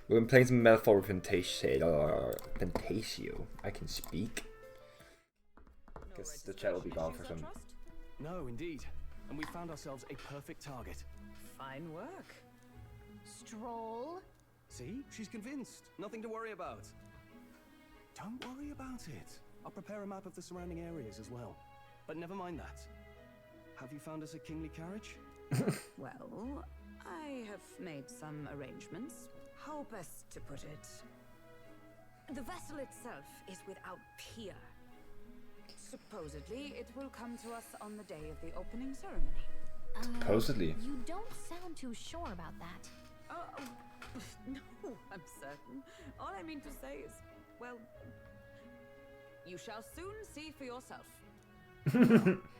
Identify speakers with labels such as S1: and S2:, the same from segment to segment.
S1: We've been playing some Metaphor ReFantazio. I can speak. Guess the chat will be gone for some.
S2: No, indeed. And we found ourselves a perfect target.
S3: Fine work.
S4: Stroll.
S2: See? She's convinced. Nothing to worry about. Don't worry about it. I'll prepare a map of the surrounding areas as well. But never mind that. Have you found us a kingly carriage?
S3: Well, I have made some arrangements. How best to put it? The vessel itself is without peer. Supposedly, it will come to us on the day of the opening ceremony.
S1: Supposedly.
S4: You don't sound too sure about that.
S3: Oh, no, I'm certain. All I mean to say is, well, you shall soon see for yourself.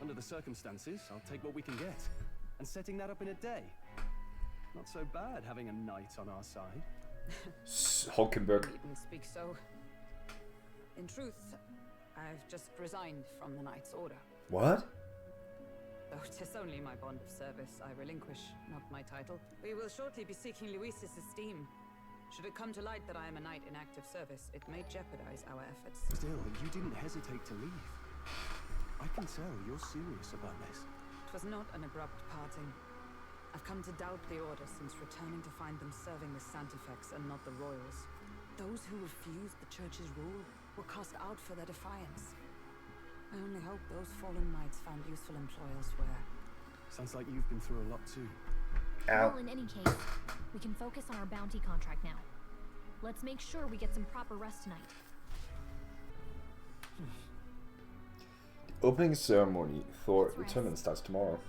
S2: Under the circumstances, I'll take what we can get. And setting that up in a day. Not so bad having a knight on our side.
S1: Hulkenberg.
S3: You needn't speak so. In truth, I've just resigned from the knight's order.
S1: What?
S3: Though 'tis only my bond of service I relinquish, not my title. We will shortly be seeking Luis's esteem. Should it come to light that I am a knight in active service, it may jeopardize our efforts.
S2: Still, you didn't hesitate to leave. I can tell you're serious about this.
S3: It was not an abrupt parting. I've come to doubt the order since returning to find them serving the Santifex and not the royals. Those who refused the church's rule were cast out for their defiance. I only hope those fallen knights found useful employ elsewhere.
S2: Sounds like you've been through a lot too.
S1: Ow.
S4: Well, in any case, we can focus on our bounty contract now. Let's make sure we get some proper rest tonight.
S1: Opening ceremony for return starts tomorrow.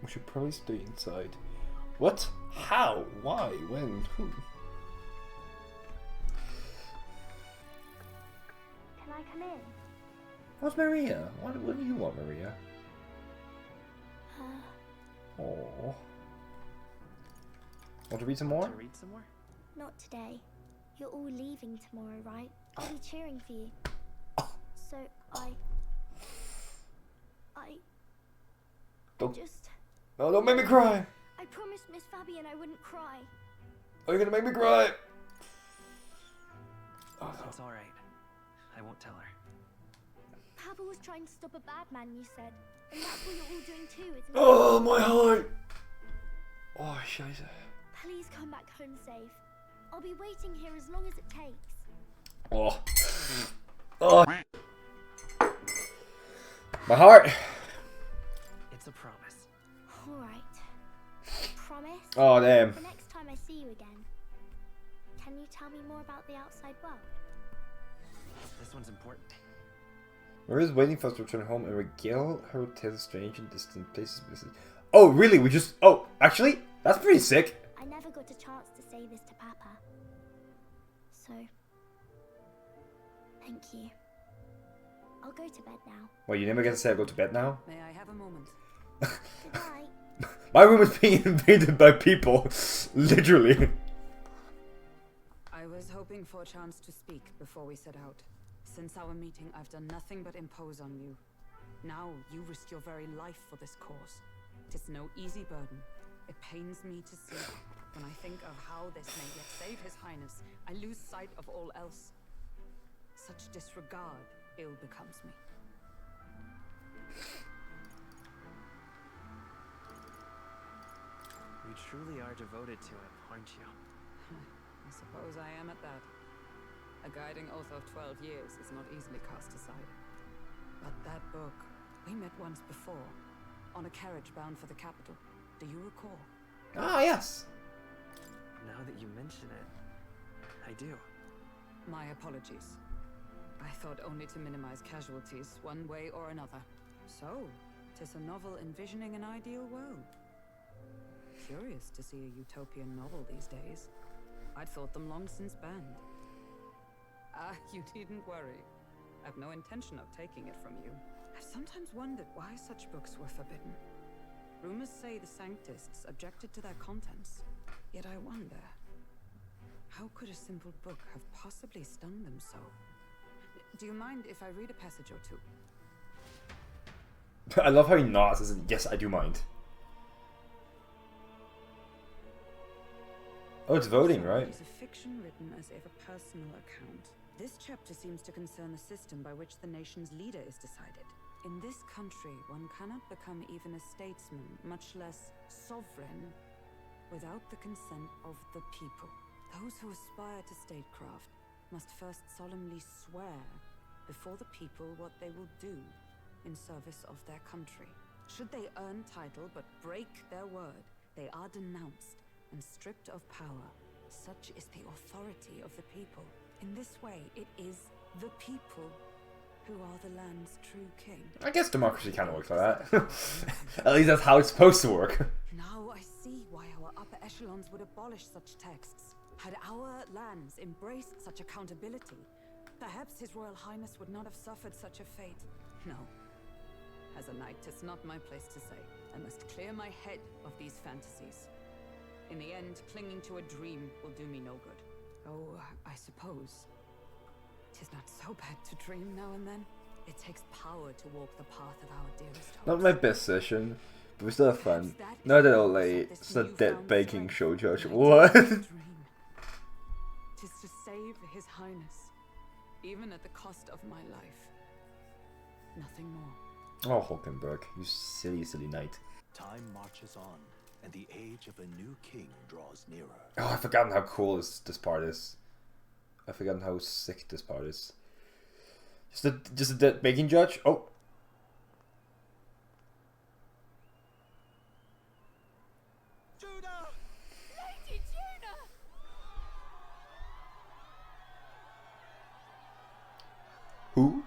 S1: We should probably stay inside. What? How? Why? When? Who?
S4: Can I come in?
S1: What's Maria? What do you want, Maria? Oh. Want to read some more?
S5: Not today. You're all leaving tomorrow, right? I'll be cheering for you. So
S1: Don't.
S5: just...
S1: No, don't make me cry.
S5: I promised Miss Fabian I wouldn't cry.
S1: Are you gonna make me cry? Oh, no.
S6: It's alright. I won't tell her.
S5: Papa was trying to stop a bad man, you said. And that's what you're all doing too, isn't it?
S1: Oh, my heart. Oh, scheiße.
S5: Please come back home safe. I'll be waiting here as long as it takes.
S1: Oh. Oh. My heart.
S6: It's a promise.
S5: Alright. Promise?
S1: Oh, damn.
S5: The next time I see you again, can you tell me more about the outside world?
S6: This one's important.
S1: Maria's waiting for us to return home and regale her with tales of strange and distant places. Oh, really? We just... Oh, actually? That's pretty sick.
S5: I never got a chance to say this to Papa. So, thank you. I'll go to bed now.
S1: Well, you never get to say I go to bed now?
S3: May I have a moment?
S5: Goodbye.
S1: My room is being invaded by people. Literally.
S3: I was hoping for a chance to speak before we set out. Since our meeting, I've done nothing but impose on you. Now you risk your very life for this cause. 'Tis no easy burden. It pains me to see. When I think of how this may yet save His Highness, I lose sight of all else. Such disregard ill becomes me.
S6: You truly are devoted to him, aren't you?
S3: I suppose I am at that. A guiding oath of 12 years is not easily cast aside. But that book, we met once before, on a carriage bound for the capital. Do you recall?
S1: Ah, yes.
S6: Now that you mention it, I do.
S3: My apologies. I thought only to minimize casualties one way or another. So, 'tis a novel envisioning an ideal world. Curious to see a utopian novel these days. I'd thought them long since banned. Ah, you needn't worry. I've no intention of taking it from you. I've sometimes wondered why such books were forbidden. Rumors say the Sanctists objected to their contents. Yet I wonder, how could a simple book have possibly stung them so? Do you mind if I read a passage or two?
S1: I love how he nods. Yes, I do mind. Oh, it's voting, right?
S3: It's a fiction written as if a personal account. This chapter seems to concern the system by which the nation's leader is decided. In this country, one cannot become even a statesman, much less sovereign, without the consent of the people. Those who aspire to statecraft must first solemnly swear before the people what they will do in service of their country. Should they earn title but break their word, they are denounced and stripped of power. Such is the authority of the people. In this way, it is the people who are the land's true king.
S1: I guess democracy kind of works like that. At least that's how it's supposed to work.
S3: Now I see why our upper echelons would abolish such texts. Had our lands embraced such accountability, perhaps His Royal Highness would not have suffered such a fate. No. As a knight, it's not my place to say. I must clear my head of these fantasies. In the end, clinging to a dream will do me no good. Oh, I suppose 'tis not so bad to dream now and then. It takes power to walk the path of our dearest hopes.
S1: Not my best session, but we still have fun. No, that old lady. It's a dead baking show, Judge. What?
S3: Tis to save His Highness, even at the cost of my life. Nothing more.
S1: Oh, Hulkenberg, you silly, silly knight.
S7: Time marches on, and the age of a new king draws nearer.
S1: Oh, I've forgotten how cool this part is. I've forgotten how sick this part is. Just a dead baking judge? Oh.
S7: Judah!
S4: Lady Judah!
S1: Who?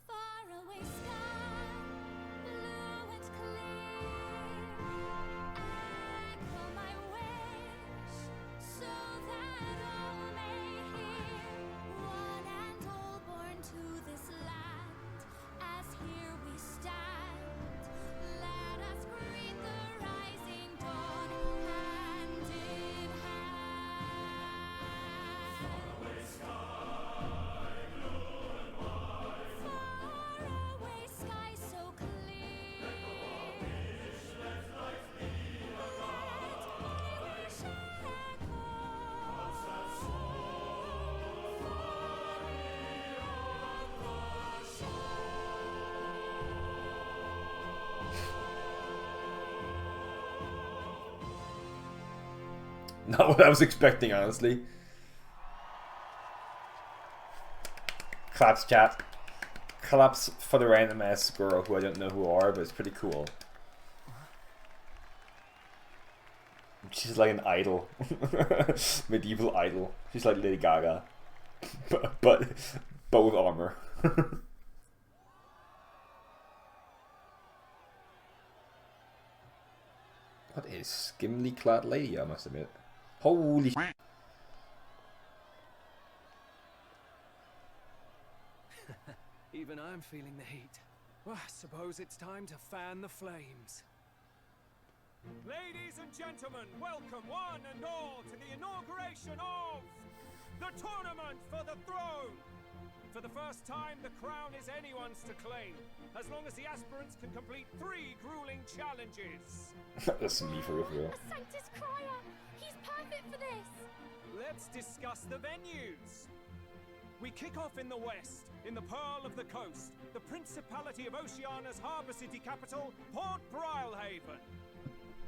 S4: Faraway sky, blue and clear. Echo my wish, so that all may hear. One and all born to this land, as here we stand. Let us greet the rising dawn, hand in hand. Faraway sky so clear. Let my wish
S1: Not what I was expecting, honestly. Claps, chat. Claps for the random ass girl who I don't know who are, but it's pretty cool. She's like an idol. Medieval idol. She's like Lady Gaga. but with armor. What is skimmily clad lady, I must admit. Holy sh**.
S2: Even I'm feeling the heat. Well, I suppose it's time to fan the flames. Ladies and gentlemen, welcome one and all to the inauguration of the Tournament for the Throne! For the first time, the crown is anyone's to claim, as long as the aspirants can complete 3 grueling challenges.
S1: That's me for real.
S4: A Sanctus Crier! He's perfect for this!
S2: Let's discuss the venues. We kick off in the west, in the Pearl of the Coast, the Principality of Oceania's harbour city capital, Port Brilehaven.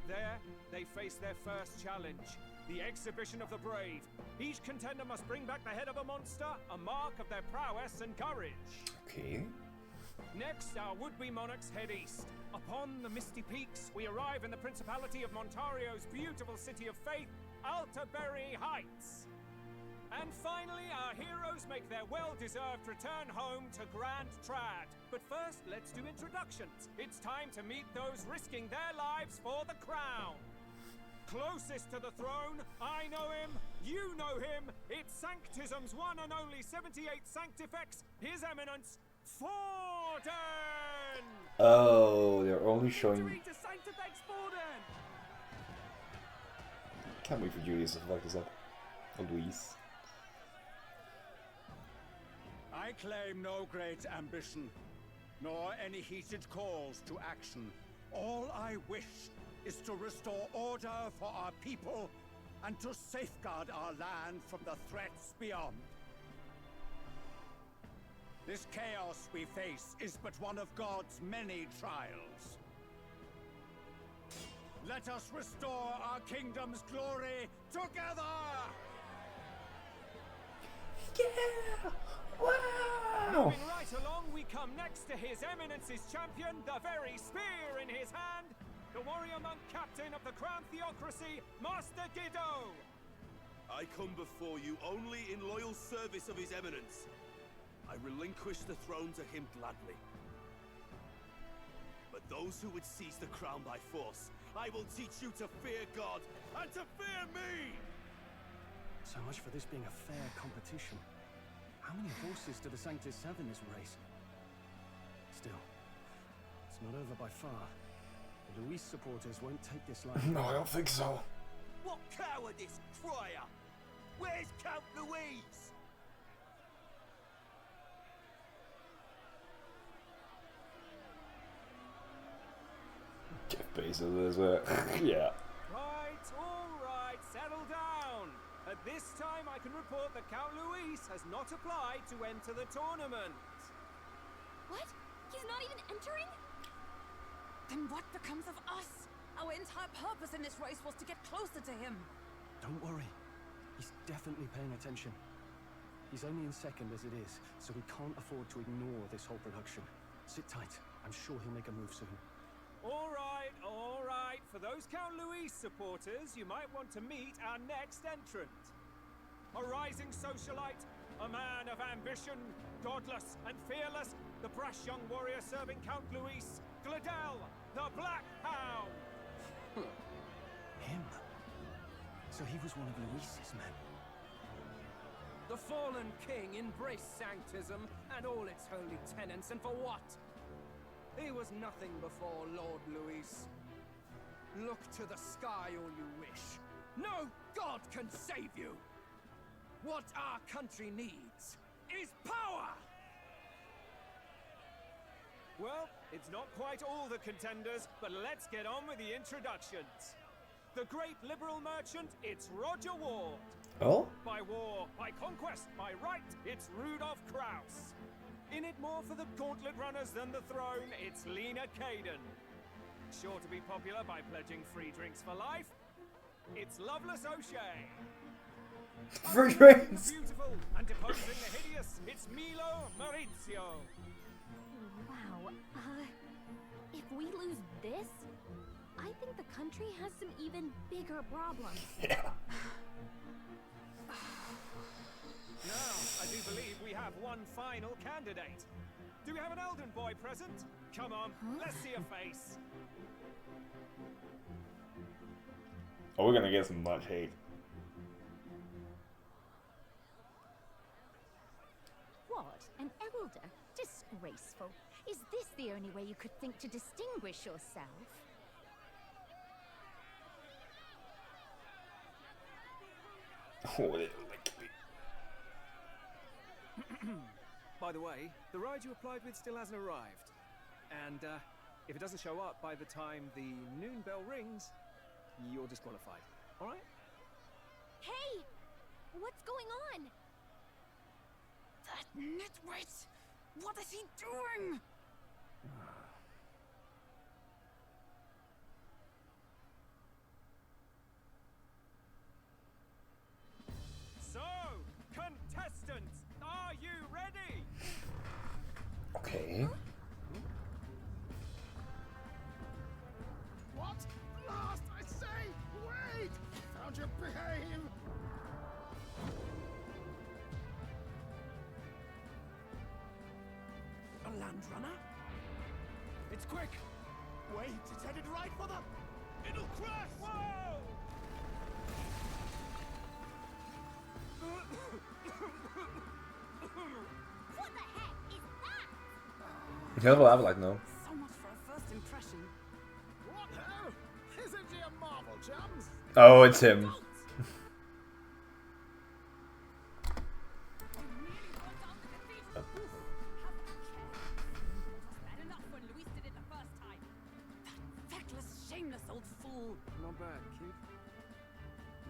S2: There, they face their first challenge, the Exhibition of the Brave. Each contender must bring back the head of a monster, a mark of their prowess and courage.
S1: Okay.
S2: Next, our would-be monarchs head east. Upon the misty peaks, we arrive in the Principality of Montario's beautiful city of faith, Altaberry Heights. And finally, our heroes make their well-deserved return home to Grand Trad. But first, let's do introductions. It's time to meet those risking their lives for the crown. Closest to the throne, I know him, you know him. It's Sanctism's one and only 78th Sanctifex, His Eminence, Forden!
S1: Oh, they're only showing...
S2: Victory to Sanctifex Forden!
S1: Can't wait for Julius to fuck this up. Or Luis.
S8: I claim no great ambition, nor any heated calls to action. All I wish is to restore order for our people and to safeguard our land from the threats beyond. This chaos we face is but one of God's many trials. Let us restore our kingdom's glory together!
S1: Yeah! Wow!
S9: Moving right along, we come next to His Eminence's champion, the very spear in his hand, the warrior monk captain of the Crown Theocracy, Master Guido!
S10: I come before you only in loyal service of His Eminence. I relinquish the throne to him gladly. But those who would seize the crown by force, I will teach you to fear God and to fear me!
S2: So much for this being a fair competition. How many horses do the Sanctus have in this race? Still, it's not over by far. The Luis supporters won't take this lightly.
S1: No, I don't think so.
S10: What cowardice, crier! Where's Count Louise?
S1: Jeff Bezos as well. Yeah.
S9: Right, all right, settle down. At this time, I can report that Count Luis has not applied to enter the tournament.
S4: What? He's not even entering?
S3: Then what becomes of us? Our entire purpose in this race was to get closer to him.
S2: Don't worry. He's definitely paying attention. He's only in second as it is, so we can't afford to ignore this whole production. Sit tight. I'm sure he'll make a move soon.
S9: All right, all right. For those Count Luis supporters, you might want to meet our next entrant. A rising socialite, a man of ambition, godless and fearless, the brash young warrior serving Count Luis, Gladel, the Black Hound.
S2: Him? So he was one of Luis's men.
S9: The fallen king embraced sanctism and all its holy tenets, and for what? He was nothing before Lord Luis. Look to the sky all you wish. No god can save you! What our country needs is power! Well, it's not quite all the contenders, but let's get on with the introductions. The great liberal merchant, it's Roger Ward.
S1: Oh?
S9: By war, by conquest, by right, it's Rudolph Krauss. In it more for the gauntlet runners than the throne, it's Lena Caden. Sure to be popular by pledging free drinks for life, it's Loveless O'Shea.
S1: Free drinks!
S9: The beautiful and deposing the hideous, it's Milo Maurizio.
S4: Wow. If we lose this, I think the country has some even bigger problems.
S1: Yeah.
S9: Now, I do believe we have one final candidate. Do we have an Elden boy present? Come on, let's see a face.
S1: Oh, we're gonna get some much hate.
S11: What? An elder? Disgraceful. Is this the only way you could think to distinguish yourself?
S1: Oh, it like
S9: By the way, the ride you applied with still hasn't arrived. And if it doesn't show up by the time the noon bell rings, you're disqualified. All right?
S4: Hey! What's going on?
S3: That nitwit! What is he doing?
S9: So, contestants, are you ready?
S1: okay.
S8: What? Last, I say! Wait! Found your behave!
S2: A land runner?
S8: It's quick! Wait, it's headed right for the... It'll crash!
S9: Whoa!
S4: What the heck is that?
S1: Hell of a lot like no.
S3: So much for a first impression.
S8: What now? Isn't he a marvel, chums?
S1: Oh, it's him.
S3: Don't!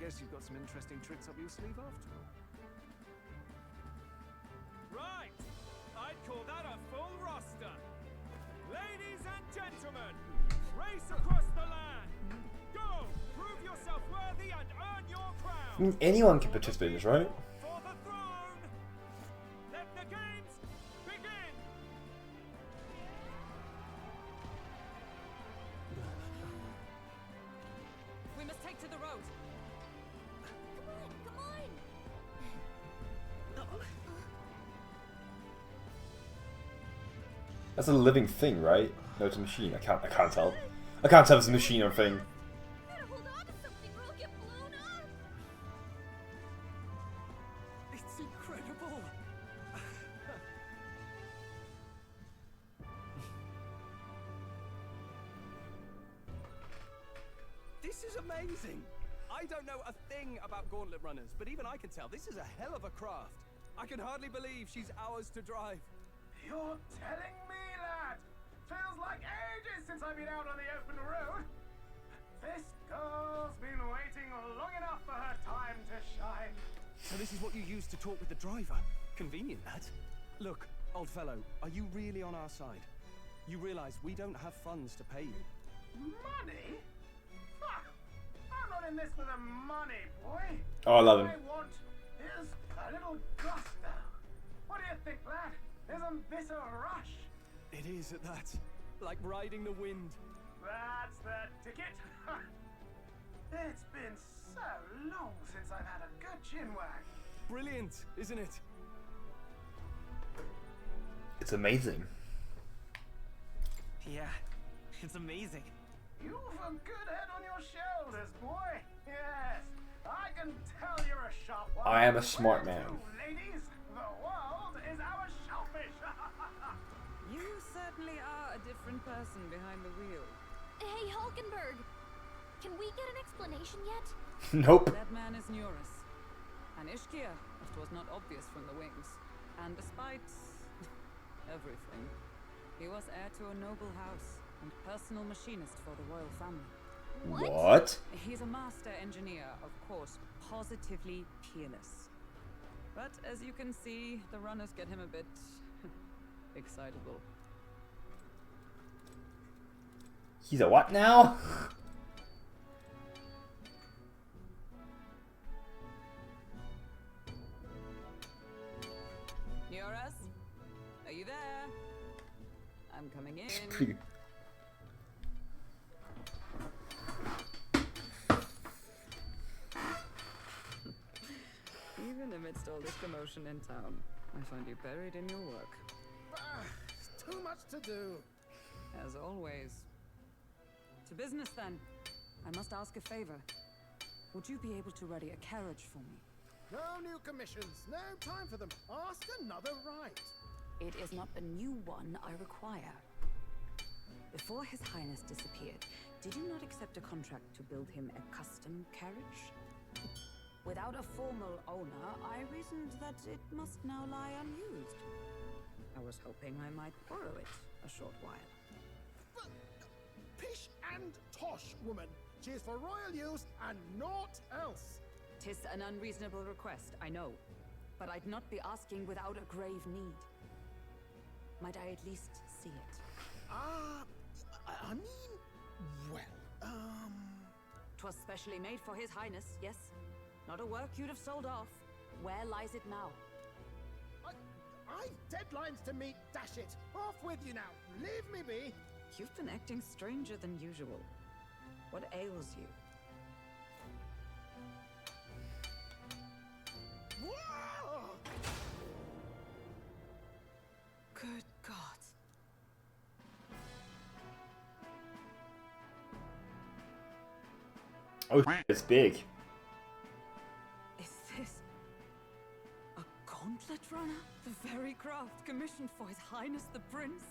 S9: Guess you've got some interesting tricks up your sleeve after all. Right! I'd call that a full roster. Ladies and gentlemen, race across the land. Go! Prove yourself worthy and earn your crown.
S1: I mean, anyone can participate in this, right?
S9: For the throne! Let the games begin!
S3: We must take to the road.
S4: Come on!
S1: That's a living thing, right? No, it's a machine. I can't tell. I can't tell if it's a machine or a thing.
S4: Gotta hold on to something or I'll get blown up!
S9: It's incredible! This is amazing! I don't know a thing about gauntlet runners, but even I can tell this is a hell of a craft. I can hardly believe she's ours to drive.
S12: You're telling me, lad? Feels like ages since I've been out on the open road. This girl's been waiting long enough for her time to shine.
S2: So this is what you use to talk with the driver? Convenient, that. Look, old fellow, are you really on our side? You realize we don't have funds to pay you.
S12: Money? Ha! I'm not in this for the money, boy.
S1: Oh, I love him.
S12: What I want is a little gusto. What do you think, lad? Isn't this a rush?
S2: It is at that. Like riding the wind.
S12: That's the ticket. It's been so long since I've had a good chinwag.
S2: Brilliant, isn't it?
S1: It's amazing.
S6: Yeah, it's amazing.
S12: You've a good head on your shoulders, boy. Yes, I can tell you're a sharp one.
S1: I am a smart
S12: Where
S1: man.
S12: to, ladies? The world is our shellfish.
S3: You certainly are a different person behind the wheel.
S4: Hey, Hulkenberg! Can we get an explanation yet?
S1: Nope.
S3: That man is Neuras. An Ishkia, as was not obvious from the wings. And despite everything, he was heir to a noble house and personal machinist for the royal family.
S1: What?
S3: He's a master engineer, of course, positively peerless. But as you can see, the runners get him a bit excitable.
S1: He's a what now?
S3: Neuras? Are you there? I'm coming in. Even amidst all this commotion in town, I find you buried in your work.
S12: Too much to do.
S3: As always. To business then. I must ask a favor. Would you be able to ready a carriage for me?
S12: No new commissions. No time for them. Ask another right.
S3: It is not a new one I require. Before His Highness disappeared, did you not accept a contract to build him a custom carriage? Without a formal owner, I reasoned that it must now lie unused. I was hoping I might borrow it a short while.
S12: Pish and tosh, woman. She is for royal use and naught else.
S3: 'Tis an unreasonable request, I know. But I'd not be asking without a grave need. Might I at least see it?
S12: I mean, well,
S3: 'Twas specially made for His Highness, yes? Not a work you'd have sold off. Where lies it now?
S12: I've deadlines to meet, dash it. Off with you now. Leave me be.
S3: You've been acting stranger than usual. What ails you?
S12: Whoa!
S3: Good God.
S1: Oh, it's big.
S3: Is this a gauntlet runner? The very craft commissioned for His Highness the Prince?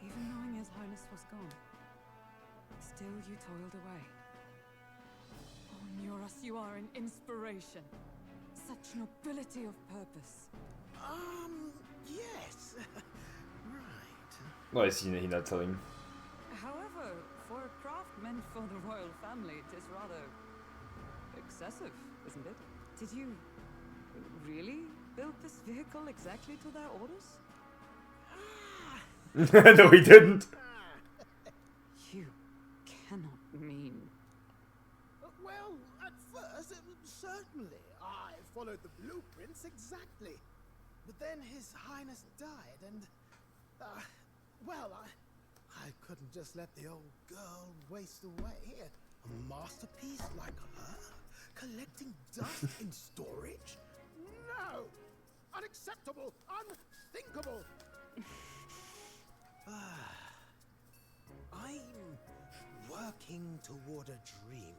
S3: Even knowing His Highness was gone, still you toiled away. Oh, Neuras, you are an inspiration. Such nobility of purpose.
S12: Yes. Right.
S1: Well, he's not telling.
S3: However, for a craft meant for the royal family, it is rather excessive, isn't it? Did you really build this vehicle exactly to their orders?
S1: No, he didn't.
S3: You cannot mean...
S12: Well, at first, certainly. I followed the blueprints exactly. But then His Highness died, and... well, I couldn't just let the old girl waste away. A masterpiece like her? Collecting dust in storage? No! Unacceptable! Unthinkable! I'm working toward a dream.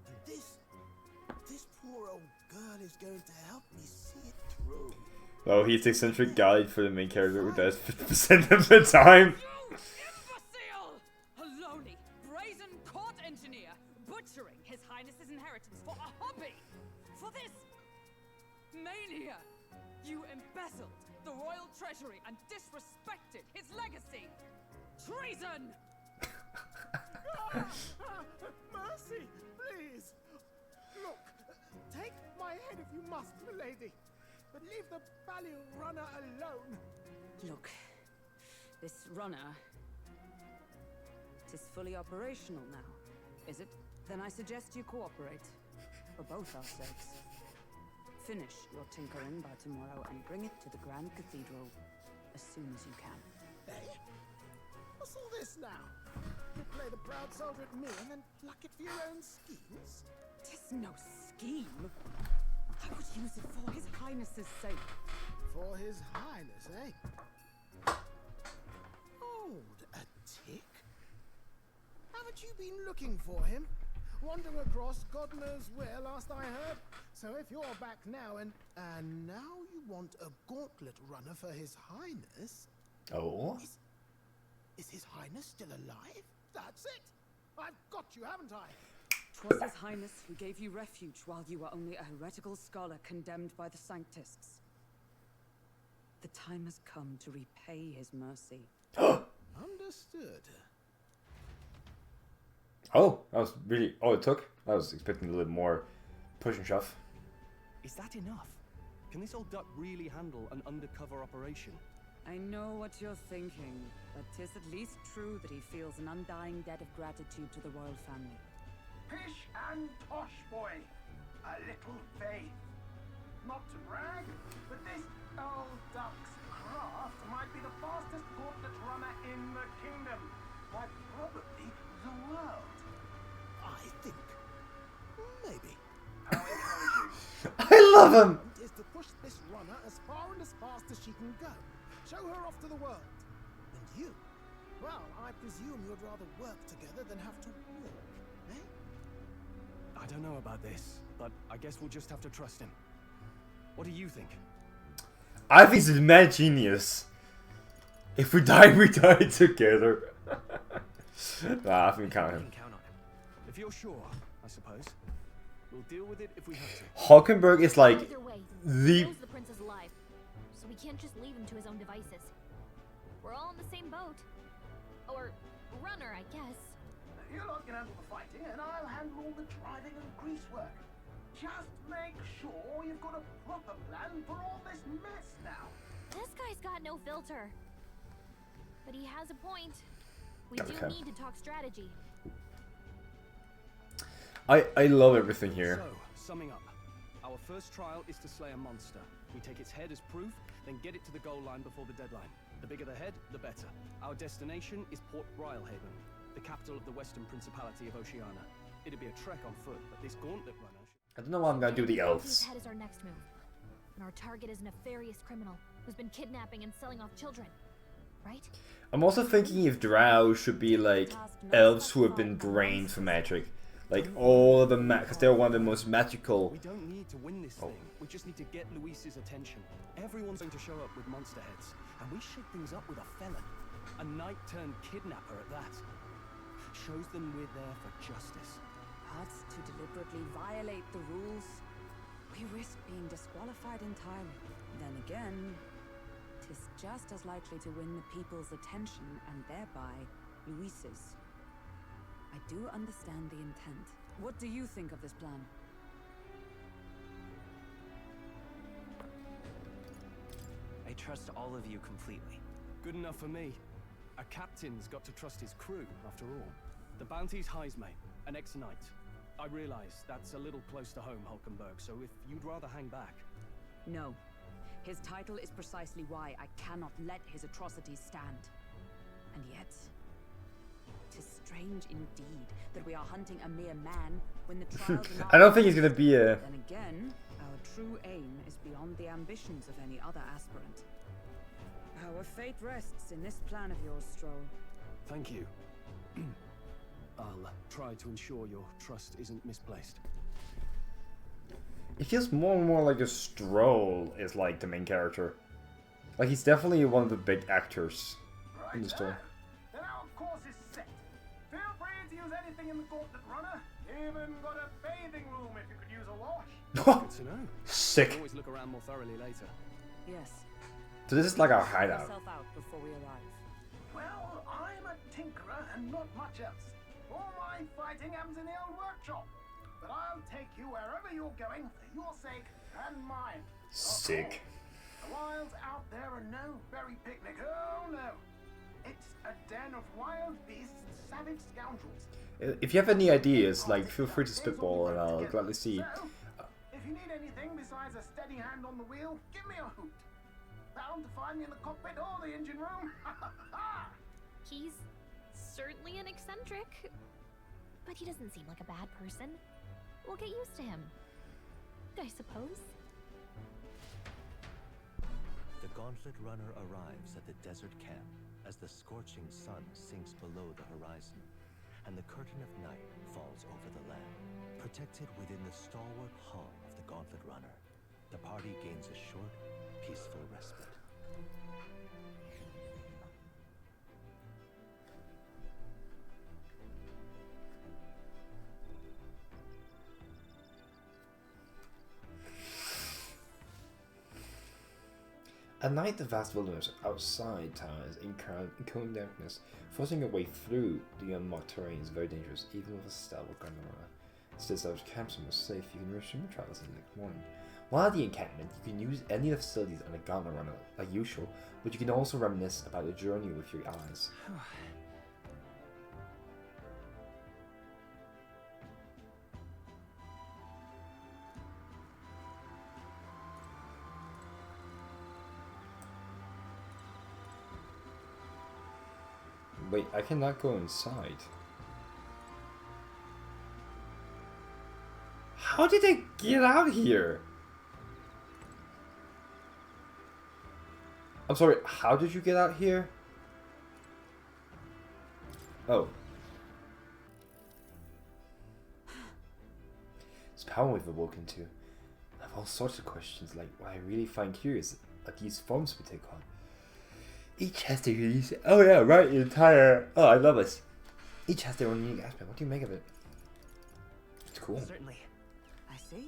S12: And this poor old girl is going to help me see it through.
S1: Oh, he's the eccentric guide for the main character who does 50% of the time.
S3: You imbecile! A lowly, brazen court engineer butchering His Highness's inheritance for a hobby! For this mania! You embezzled the royal treasury and disrespected his legacy! Treason!
S12: Mercy, please! Look, take my head if you must, milady. But leave the value runner alone.
S3: Look, this runner... Tis fully operational now, is it? Then I suggest you cooperate. For both our sakes. Finish your tinkering by tomorrow and bring it to the Grand Cathedral as soon as you can.
S12: Hey? What's all this now? You play the proud soldier at me and then pluck it for your own schemes?
S3: Tis no scheme. I would use it for His Highness's sake.
S12: For His Highness, eh? Hold a tick. Haven't you been looking for him? Wandering across God knows where last I heard. So if you're back now and now you want a gauntlet runner for His Highness...
S1: Oh?
S12: Is His Highness still alive? That's it! I've got you, haven't I?
S3: 'Twas His Highness who gave you refuge while you were only a heretical scholar condemned by the Sanctists. The time has come to repay his mercy.
S12: Understood.
S1: Oh, that was really... Oh, it took? I was expecting a little more push and shove.
S2: Is that enough? Can this old duck really handle an undercover operation?
S3: I know what you're thinking, but 'tis at least true that he feels an undying debt of gratitude to the royal family.
S12: Pish and tosh, boy. A little faith. Not to brag, but this old duck's craft might be the fastest gauntlet runner in the kingdom. Quite probably the world. I think. Maybe. How encouraging.
S1: I love him!
S12: Is to push this runner as far and as fast as she can go. Show her off to the world. And you? Well, I presume you'd rather work together than have to walk, eh?
S2: I don't know about this, but I guess we'll just have to trust him. What do you think?
S1: I think he's a mad genius. If we die, we die together. Nah, I think we count him.
S2: If you're sure, I suppose. We'll deal with it if we have to.
S1: Hulkenberg is like
S4: Either way,
S1: the...
S4: he knows the prince is alive, so we can't just leave him to his own devices. We're all in the same boat. Or runner, I guess.
S12: You lot can handle the fighting, and I'll handle all the driving and grease work. Just make sure you've got a proper plan for all this mess now.
S4: This guy's got no filter. But he has a point. We do
S1: Okay.
S4: need to talk strategy.
S1: I love everything here.
S2: So, summing up. Our first trial is to slay a monster. We take its head as proof, then get it to the goal line before the deadline. The bigger the head, the better. Our destination is Port Brylehaven, the capital of the Western Principality of Oceania. It'd be a trek on foot, but this gauntlet runner...
S1: I don't know what I'm gonna do with the
S4: His
S1: elves.
S4: head is our next move. And our target is a nefarious criminal who's been kidnapping and selling off children. Right?
S1: I'm also thinking if drow should be like elves who have been drained from magic. Like all of the because they're one of the most magical.
S2: We don't need to win this thing. We just need to get Luis's attention. Everyone's going to show up with monster heads, and we shake things up with a felon. A knight-turned-kidnapper at that. Shows them we're there for justice.
S3: But to deliberately violate the rules, we risk being disqualified entirely. Then again, 'tis just as likely to win the people's attention and thereby Luis's. I do understand the intent. What do you think of this plan?
S6: I trust all of you completely.
S2: Good enough for me. A captain's got to trust his crew, after all. The bounty's high's mate, an ex-knight. I realize that's a little close to home, Hulkenberg, so if you'd rather hang back...
S3: No. His title is precisely why I cannot let his atrocities stand. And yet... 'tis strange indeed that we are hunting a mere man when the trials are not...
S1: I don't think he's gonna be a...
S3: Then again, our true aim is beyond the ambitions of any other aspirant. Our fate rests in this plan of yours, Stroll.
S2: Thank you. I'll try to ensure your trust isn't misplaced.
S1: It feels more and more like a Stroll is like the main character. Like he's definitely one of the big actors in the story.
S12: Then our course is set. Feel free to use anything in the Gauntlet Runner. Even got a bathing room if you could use a wash.
S2: Good to know.
S1: Sick.
S2: Always look around more thoroughly later.
S3: Yes.
S1: So this is like our hideout.
S3: Yourself out before we arrive.
S12: Well, I'm a tinkerer and not much else. All my fighting happens in the old workshop. But I'll take you wherever you're going for your sake and mine.
S1: Sick.
S12: The wilds out there are no berry picnic. Oh no. It's a den of wild beasts and savage scoundrels.
S1: If you have any ideas, like feel free to spitball and I'll gladly see.
S12: So, if you need anything besides a steady hand on the wheel, give me a hoot. Bound to find me in the cockpit or the engine room.
S4: He's certainly an eccentric, but he doesn't seem like a bad person. We'll get used to him, I suppose.
S7: The Gauntlet Runner arrives at the desert camp as the scorching sun sinks below the horizon, and the curtain of night falls over the land. Protected within the stalwart hull of the Gauntlet Runner, the party gains a short, peaceful respite.
S1: At night, the vast wilderness outside town is encompassed darkness. Forcing your way through the unmarked terrain is very dangerous, even with a stalwart gunrunner. Instead of camps are most safe, you can resume your travels the next morning. While at the encampment, you can use any of the facilities on the Gauntlet Runner, like usual, but you can also reminisce about the journey with your allies. Wait, I cannot go inside. How did I get out here? I'm sorry, how did you get out here? Oh. This power we've awoken to. I have all sorts of questions, like what I really find curious are these forms we take on. Each has their unique... Oh yeah, right, the entire... Oh, I love this. Each has their own unique aspect. What do you make of it? It's cool.
S6: Certainly.
S3: I see.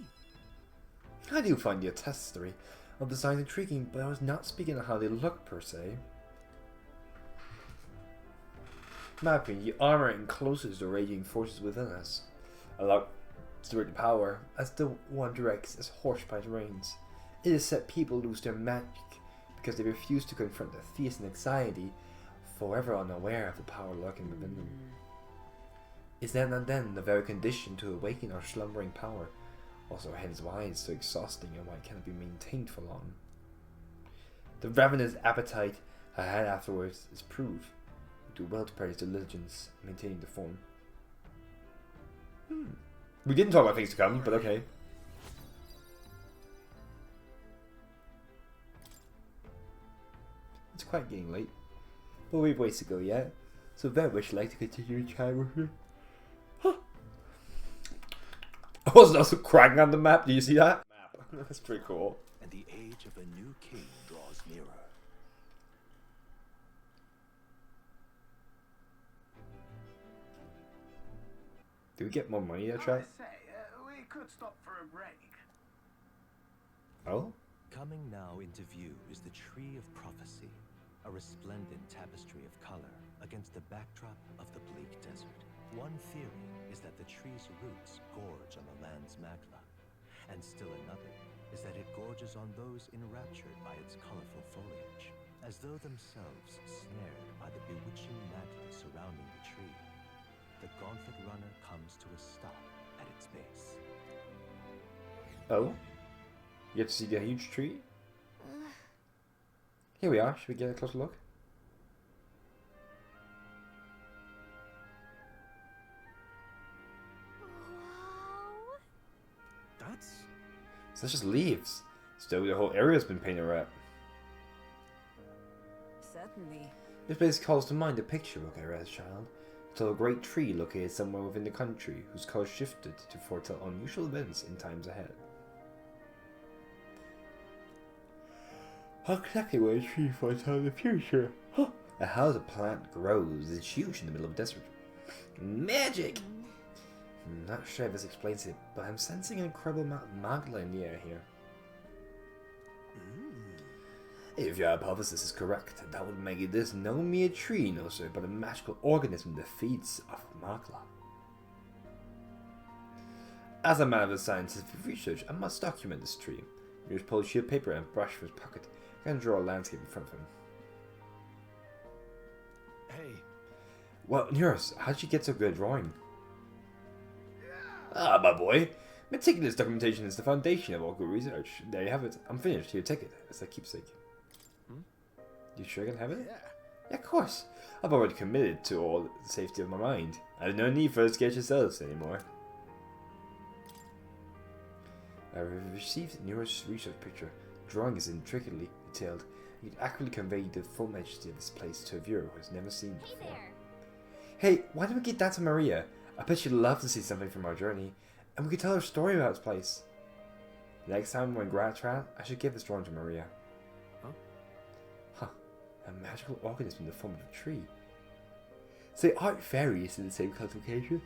S1: I do find the history of the designs intriguing, but I was not speaking of how they look per se. Mapping, the armor encloses the raging forces within us. Allow direct power, as the one directs as horsepower reigns. It is said people lose their magic because they refuse to confront their fears and anxiety, forever unaware of the power lurking within them. Is that not then the very condition to awaken our slumbering power? Also hence why it's so exhausting and why it cannot be maintained for long. The ravenous appetite I had afterwards is proof. We do well to praise diligence in maintaining the form. We didn't talk about things to come, but okay. It's quite getting late, but we've ways to go yet, so very much like to continue chatting with you. I was also crying on the map, do you see that? That's pretty cool.
S7: And the age of a new king draws nearer.
S1: Do we get more money that chat?
S12: I say, we could stop for a break.
S1: Oh?
S7: Coming now into view is the Tree of Prophecy, a resplendent tapestry of color against the backdrop of the bleak desert. One theory is that the tree's roots gorge on the land's magma, And still another is that it gorges on those enraptured by its colorful foliage, as though themselves snared by the bewitching mantle surrounding the tree. The Gauntlet Runner comes to a stop at its base.
S1: Oh? You get to see the huge tree? Here we are. Should we get a closer look? So that's just leaves. Still, the whole area's been painted red.
S3: Certainly.
S1: This place calls to mind a picture book I read as a child. It told a great tree located somewhere within the country, whose colour shifted to foretell unusual events in times ahead. How exactly will a tree foretell the future? Huh. How the plant grows is huge in the middle of the desert. Magic! I'm not sure if this explains it, but I'm sensing an incredible amount of magla in the air here. If your hypothesis is correct, that would make this no mere tree, no sir, but a magical organism that feeds off magla. As a man of scientific research, I must document this tree. He just pulled a sheet of paper and brush from his pocket and draw a landscape in front of him.
S2: Hey.
S1: Well, Nurse, how'd you get so good at drawing? Ah, my boy. Meticulous documentation is the foundation of all good research. There you have it. I'm finished. Here, take it. It's a keepsake. You sure you can have it? Yeah, of course. I've already committed to all the safety of my mind. I have no need for the sketch yourselves anymore. I received Nero's research picture. The drawing is intricately detailed. It accurately conveyed the full majesty of this place to a viewer who has never seen it before. Hey, why don't we get that to Maria? I bet she'd love to see something from our journey, and we could tell her a story about this place. Next time we're in Gratrat, I should give this drawing to Maria. Huh. A magical organism in the form of a tree. So aren't fairies in the same classification?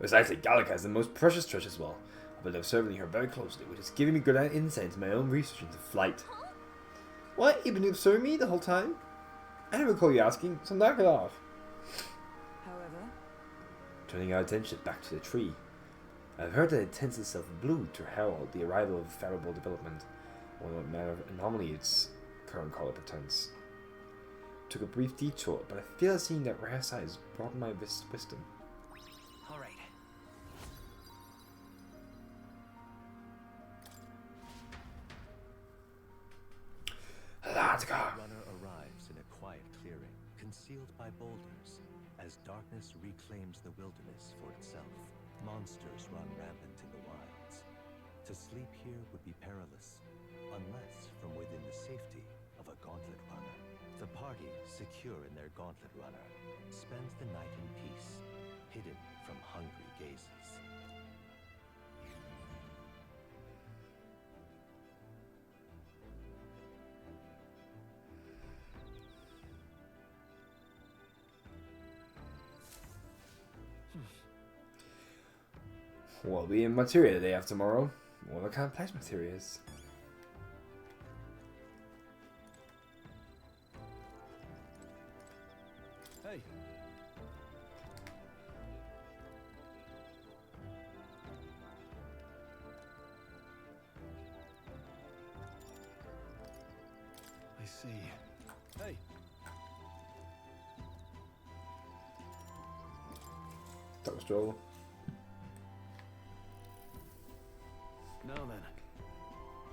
S1: Besides, Gallica has the most precious treasure as well. I've been observing her very closely, which is giving me good insight into my own research into flight. What? You've been observing me the whole time? I never recall you asking, so knock it off.
S3: However,
S1: turning our attention back to the tree. I've heard that it tints itself blue to herald the arrival of favorable development, or what manner of anomaly its current color portends. Took a brief detour, but I feel seeing that rare sight has broadened my wisdom.
S6: Alright.
S1: Let's go.
S7: The runner arrives in a quiet clearing, concealed by boulders, as darkness reclaims the wilderness for itself. Monsters run rampant in the wilds. To sleep here would be perilous, unless from within the safety of a gauntlet runner. The party, secure in their gauntlet runner, spends the night in peace, hidden from hungry gazes.
S1: We'll be in materia the day after tomorrow. What kind of place materia is?
S2: Hey. I see. Hey.
S1: That was Joel.
S2: Now then.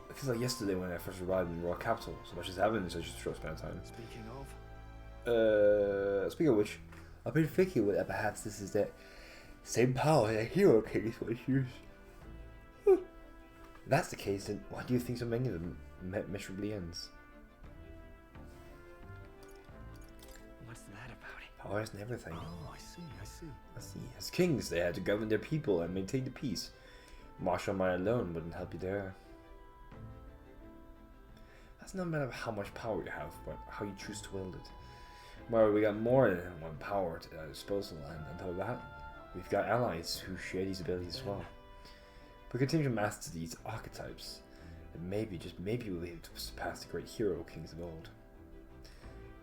S1: It feels like yesterday when I first arrived in the Royal Capital, so much has happened in such a short span of time.
S2: Speaking of.
S1: Speaking of which, I've been thinking that perhaps this is the same power that Hero King is once used. If that's the case, then why do you think so many of them miserably ends?
S6: What's that about it?
S1: Powers and everything.
S2: Oh, I see.
S1: I see. As kings, they had to govern their people and maintain the peace. Martial might alone wouldn't help you there. That's not a matter of how much power you have, but how you choose to wield it. Well, we got more than one power at our disposal, and on top of that, we've got allies who share these abilities as well. If we continue to master these archetypes, then maybe, just maybe we'll be able to surpass the great hero kings of old.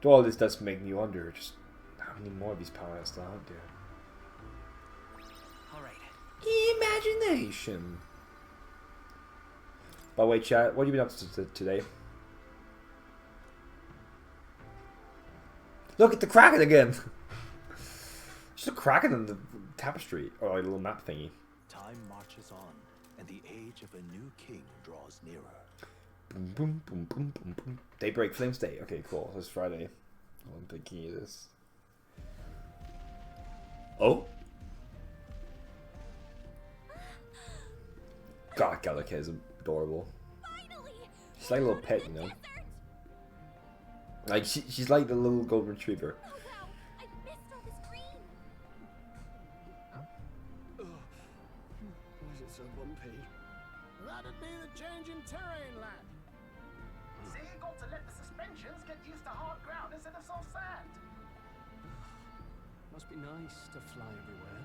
S1: Though all this does make me wonder just how many more of these powers are still out there.
S6: Alright.
S1: imagination. By the way, chat, what have you been up to today? Look at the Kraken again! Just a Kraken in the tapestry, or like a little map thingy.
S7: Time marches on, and the age of a new king draws nearer.
S1: Boom, boom, boom, boom, boom, boom. Daybreak Flames Day. Okay, cool. It's Friday. Oh, I'm thinking it is. Oh? God, Gallica is adorable. She's like a little pet, you know? Like, she's like the little golden retriever.
S2: Why is it so bumpy?
S12: That'd be the change in terrain, lad. See, you got to let the suspensions get used to hard ground instead of soft sand.
S2: Must be nice to fly everywhere.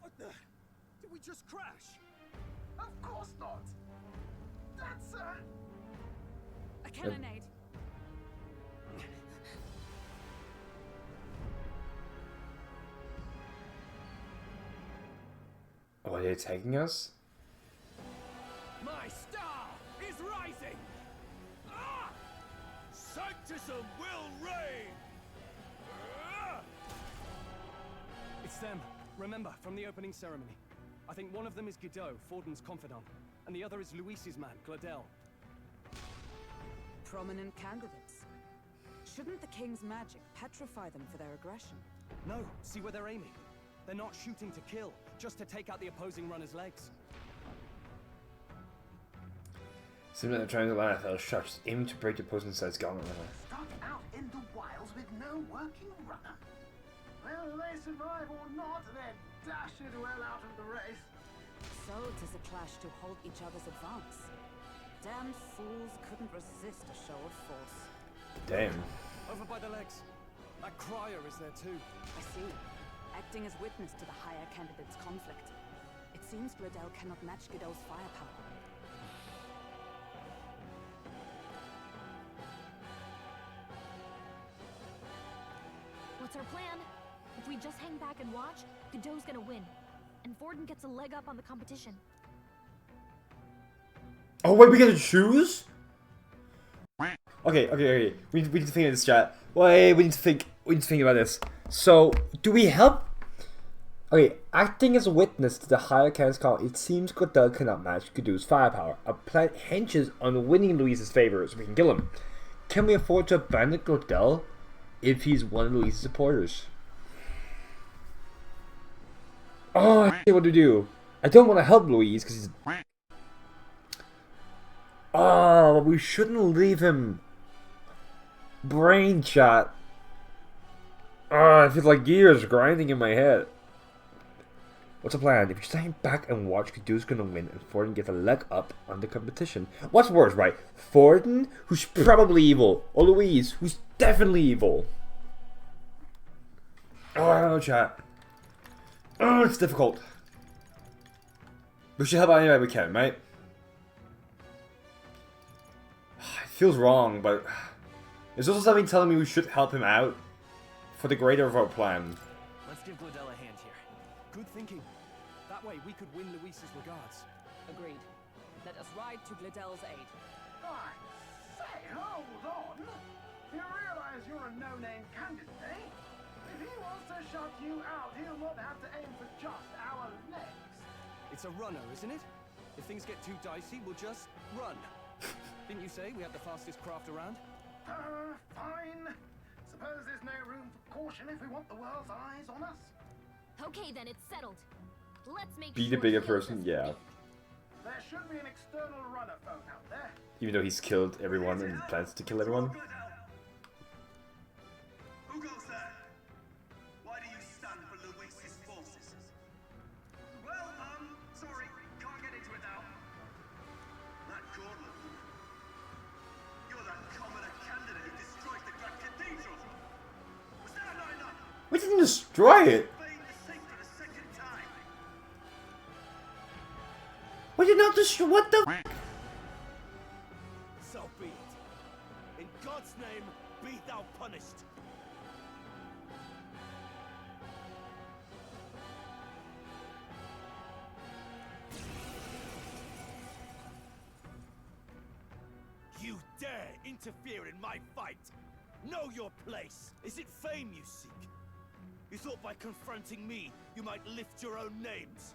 S12: What the? Did we just crash? Of course not. That's
S3: a cannonade.
S1: Oh, are they taking us?
S9: My star is rising!
S10: Ah! Sanctism will reign! Ah!
S2: It's them. Remember, from the opening ceremony. I think one of them is Godot, Forden's confidant, and the other is Luis's man, Gladel.
S3: Prominent candidates. Shouldn't the king's magic petrify them for their aggression?
S2: No, see where they're aiming. They're not shooting to kill, just to take out the opposing runner's legs.
S1: Seems like they're trying to land a fell shot, just aiming to break the opposing side's gauntlet.
S12: stuck out in the wilds with no working runner. Whether they survive or not, they're dashed well out of the race.
S3: So 'tis a clash to halt each other's advance. Damned fools couldn't resist a show of force.
S1: Damn.
S2: Over by the legs. That crier is there too.
S3: I see. Acting as witness to the higher candidate's conflict. It seems Gladel cannot match Godot's firepower.
S4: What's our plan? If we just hang back and watch, Godot's gonna win. And Forden gets a leg up on the competition.
S1: Oh wait, we get to choose? Okay. We need to think of this, chat. Wait, we need to think about this. So, do we help? Okay, acting as a witness to the higher candidate's call, it seems Godel cannot match Godot's firepower. Our plan hinges on winning Luis's favor so we can kill him. Can we afford to abandon Godel if he's one of Luis's supporters? Oh, shit, what do we do? I don't want to help Luis because he's... Oh, we shouldn't leave him. Brain chat. Oh, I feel like gears grinding in my head. What's the plan? If you stand back and watch, Godot's gonna win and Forden gets a leg up on the competition. What's worse, right? Forden, who's probably evil, or Luis, who's definitely evil? Oh, I don't know, chat. Oh, it's difficult. We should help out any way we can, right? It feels wrong, but there's also something telling me we should help him out for the greater of our plan.
S2: Let's give Gladel a hand here. Good thinking. That way we could win Luis's regards.
S3: Agreed. Let us ride to Gladel's aid.
S12: I say, hold on. You realize you're a no-name candidate, eh? If he wants to shut you out, he'll not have to aim for just our legs.
S2: It's a runner, isn't it? If things get too dicey, we'll just run. Didn't you say we have the fastest craft around?
S12: Fine. Suppose there's no room for caution if we want the world's eyes on us.
S4: Okay, then it's settled. Let's make
S1: Be
S4: sure
S1: the bigger
S4: he
S1: person,
S4: doesn't
S1: yeah.
S4: think.
S12: There should be an external runner phone out there.
S1: Even though he's killed everyone and plans to kill everyone.
S10: Who goes there? Why do you stand for Luis's forces? Well, sorry, can't get into it now. That gauntlet woman. You're that commoner candidate who destroyed the Grand Cathedral. Was that not enough?
S1: We didn't destroy it.
S10: Bane the sacred a second time.
S1: We did not destroy. What the?
S10: So be it. In God's name, be thou punished.
S13: dare interfere in my fight? Know your place. Is it fame you seek? You thought by confronting me, you might lift your own names?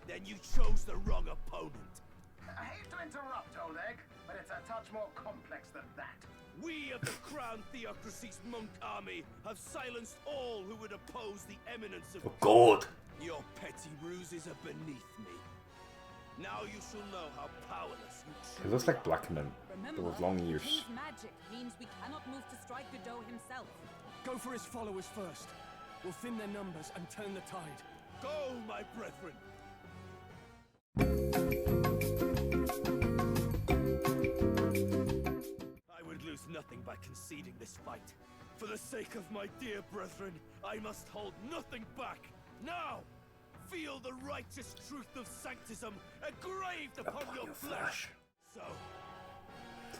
S13: Then you chose the wrong opponent.
S10: I hate to interrupt, Old Egg, but it's a touch more complex than that.
S13: We of the Crown Theocracy's monk army have silenced all who would oppose the eminence of
S1: God.
S13: Your petty ruses are beneath me. Now you shall know how powerless you
S1: He looks like Black Man, but with long ears.
S3: His magic means we cannot move to strike Godot himself.
S2: Go for his followers first. We'll thin their numbers and turn the tide.
S13: Go, my brethren! I would lose nothing by conceding this fight. For the sake of my dear brethren, I must hold nothing back. Now, feel the righteous truth of sanctism engraved upon your flesh. So,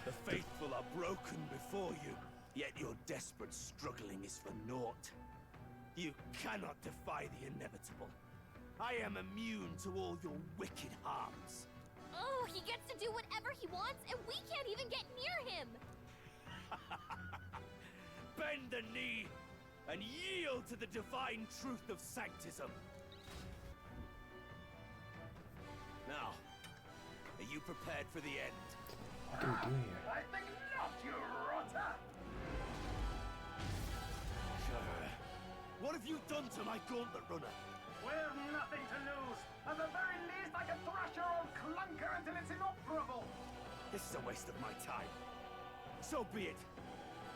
S13: the faithful are broken before you, yet your desperate struggling is for naught. You cannot defy the inevitable. I am immune to all your wicked harms.
S4: Oh, he gets to do whatever he wants, and we can't even get near him!
S13: Bend the knee and yield to the divine truth of sanctism. Now, are you prepared for the end?
S1: What are we doing here?
S10: I think not, you rotter!
S13: What have you done to my gauntlet runner?
S10: We've nothing to lose. At the very least, I can thrash your old clunker until it's inoperable.
S13: This is a waste of my time. So be it.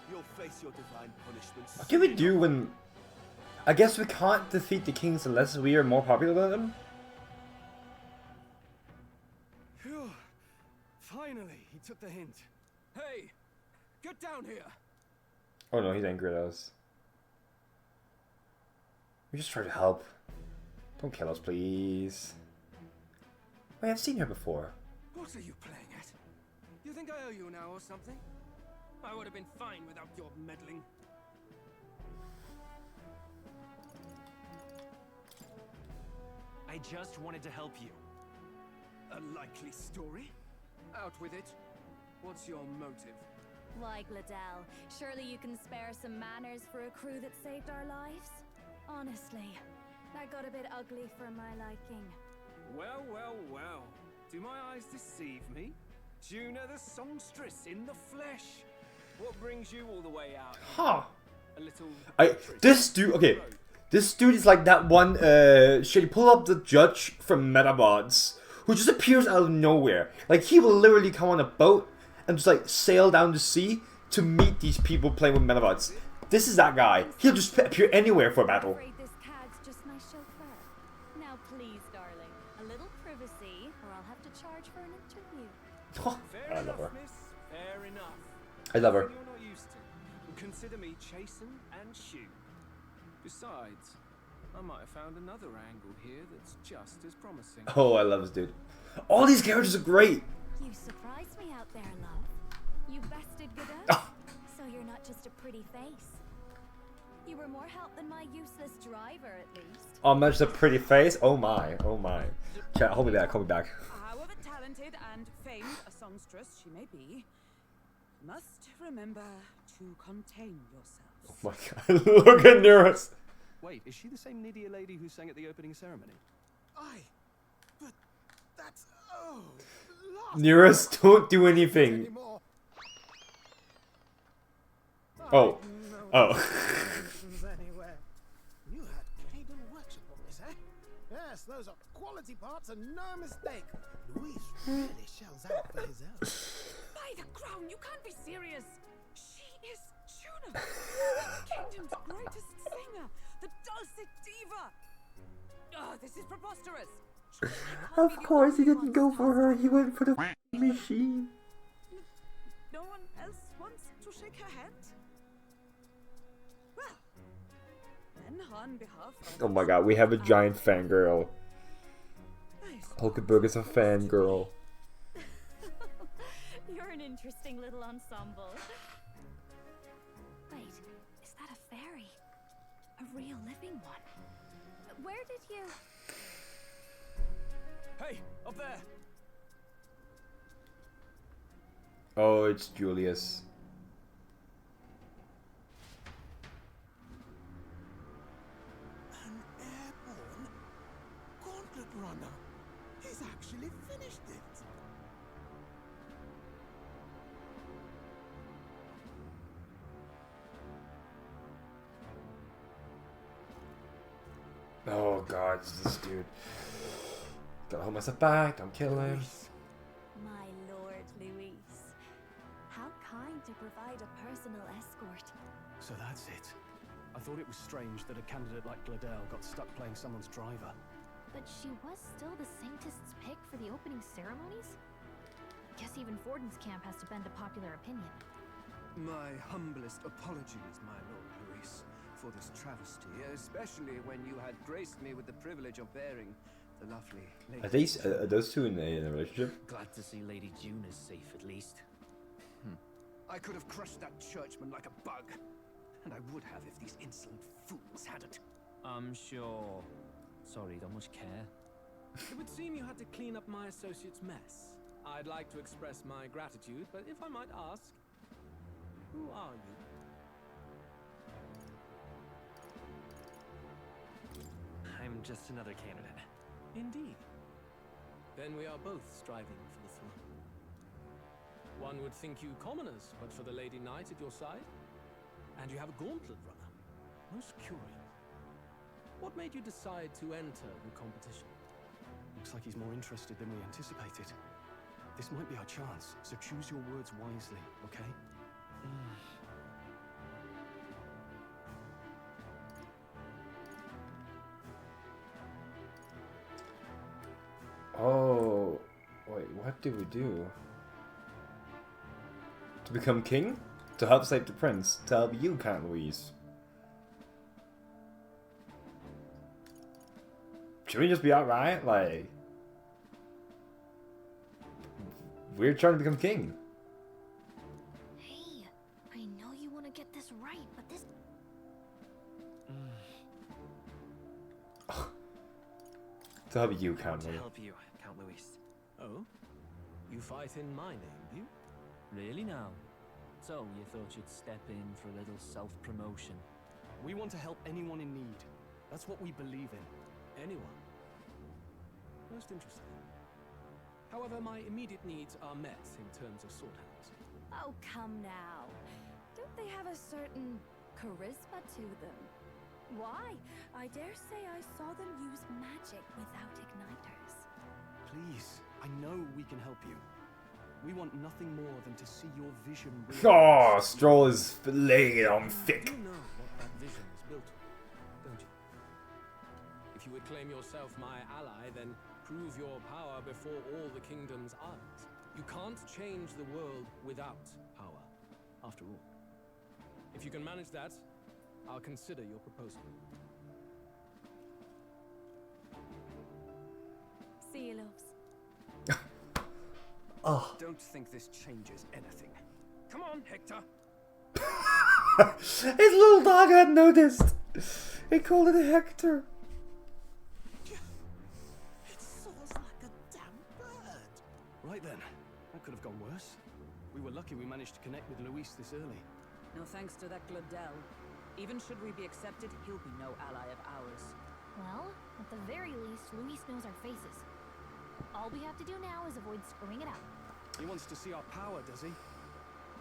S13: You'll face your divine punishments.
S1: What do we do when... I guess we can't defeat the kings unless we are more popular than them?
S2: Phew. Finally, he took the hint. Hey, get down here.
S1: Oh no, he's angry at us. We just try to help. Don't kill us, please. Wait, I've seen her before.
S2: What are you playing at? You think I owe you now or something? I would have been fine without your meddling.
S6: I just wanted to help you.
S2: A likely story? Out with it. What's your motive?
S11: Why, Gladell, surely you can spare some manners for a crew that saved our lives? Honestly, that got a bit ugly for my liking.
S2: Well, well, well. Do my eyes deceive me? Juna the songstress in the flesh. What brings you all the way out?
S1: Huh.
S2: A little...
S1: This dude, okay. This dude is like that one, should you pull up the judge from Metabots, who just appears out of nowhere. Like, he will literally come on a boat and just like sail down the sea to meet these people playing with Metabots. This is that guy. He'll just appear anywhere for a battle.
S11: This cad's just my chauffeur. Now please, darling, a little privacy, or I'll have to charge for an interview.
S1: I love her.
S2: Miss. Fair enough.
S1: I love her.
S2: You're not used to. Consider me chasten and shoot. Besides, I might have found another angle here that's just as promising.
S1: Oh, I love this dude. All these characters are great.
S11: You surprised me out there, love. You bested Godot. So you're not just a pretty face. You were more help than my useless driver, at least.
S1: Oh, man, just a pretty face. Oh my, oh my. Chat, hold me back, hold me back.
S3: However talented and famed a songstress she may be, must remember to contain yourself.
S1: Oh my god, look at Neurus.
S2: Wait, is she the same Nydia lady who sang at the opening ceremony?
S12: But that's... Oh...
S1: Neurus, don't do anything. Oh. Oh.
S12: Anywhere. You had Caden workshop on this, eh? Yes, those are quality parts and no mistake. Luis really shells out for his own.
S3: By the crown, you can't be serious. She is Juna, the kingdom's greatest singer, the dulcet diva. Oh, this is preposterous.
S1: Of course, he didn't go for her. He went for the machine.
S3: No one else wants to shake her hand? Well, then on behalf of...
S1: Oh my god, we have a giant fangirl. Hulkenberg is a fangirl.
S11: You're an interesting little ensemble. Wait, is that a fairy? A real living one? Where did you...
S2: Hey, up there!
S1: Oh, it's Julius.
S12: An airborne gauntlet runner. He's actually finished it.
S1: Oh god, it's this dude. Gotta hold myself back, don't kill him.
S11: My lord, Luis. How kind to provide a personal escort.
S2: So that's it. I thought it was strange that a candidate like Gladel got stuck playing someone's driver.
S4: But she was still the Sanctist's pick for the opening ceremonies? Guess even Forden's camp has to bend to popular opinion.
S9: My humblest apologies, my lord Luis, for this travesty, especially when you had graced me with the privilege of bearing the lovely Lady.
S1: Are those two in a relationship?
S6: Glad to see Lady June is safe at least.
S9: I could have crushed that churchman like a bug. And I would have if these insolent fools hadn't.
S6: I'm sure. Sorry, don't much care.
S9: It would seem you had to clean up my associate's mess. I'd like to express my gratitude, but if I might ask, who are you?
S6: I'm just another candidate.
S9: Indeed. Then we are both striving for the throne. One would think you commoners, but for the Lady Knight at your side. And you have a gauntlet runner. Most curious. What made you decide to enter the competition? Looks like he's more interested than we anticipated. This might be our chance, so choose your words wisely, okay?
S1: Oh, wait, what do we do? To become king? To help save the prince? To help you, Count Louise? Should we just be alright? Like, we're trying to become king.
S4: Hey, I know you want to get this right, but this...
S1: To help you, Count
S6: To
S1: Louise.
S6: help you, Count Luis.
S9: Oh? You fight in my name, do you?
S6: Really now? So, you thought you'd step in for a little self-promotion?
S2: We want to help anyone in need. That's what we believe in. Anyone. Most interesting. However, my immediate needs are met in terms of sword hands.
S11: Oh, come now. Don't they have a certain charisma to them? Why? I dare say I saw them use magic without igniters.
S2: Please, I know we can help you. We want nothing more than to see your vision
S1: Oh, Stroll is laying it on thick.
S9: You know what that vision is built on, don't you? If you would claim yourself my ally, then prove your power before all the kingdom's eyes. You can't change the world without power, after all. If you can manage that, I'll consider your proposal.
S11: See you, loves.
S1: Oh.
S9: Don't think this changes anything. Come on, Hector.
S1: His little dog had noticed. He called it Hector.
S12: It soars like a damn bird.
S2: Right then, that could have gone worse. We were lucky we managed to connect with Luis this early.
S3: No thanks to that Gladel. Even should we be accepted, he'll be no ally of ours.
S4: Well, at the very least, Luis knows our faces. All we have to do now is avoid screwing it up.
S2: He wants to see our power, does he?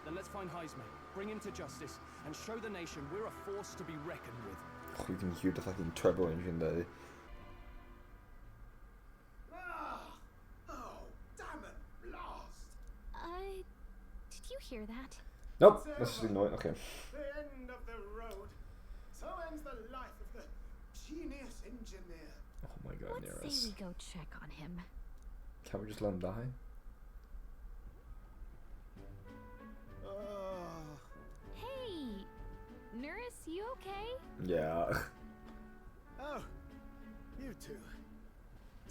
S2: Then let's find Heisman, bring him to justice, and show the nation we're a force to be reckoned with.
S1: Oh, you can hear the fucking turbo engine there.
S12: Oh, damn it, blast!
S4: Did you hear that?
S1: Nope, let's just ignore it. Okay.
S12: The end of the road. So ends the life of the genius engineer.
S1: Oh my god,
S4: Let's
S1: Neris.
S4: say we go check on him.
S1: Can't we just let him die?
S4: Hey, Nurse, you okay?
S1: Yeah.
S12: Oh, you two.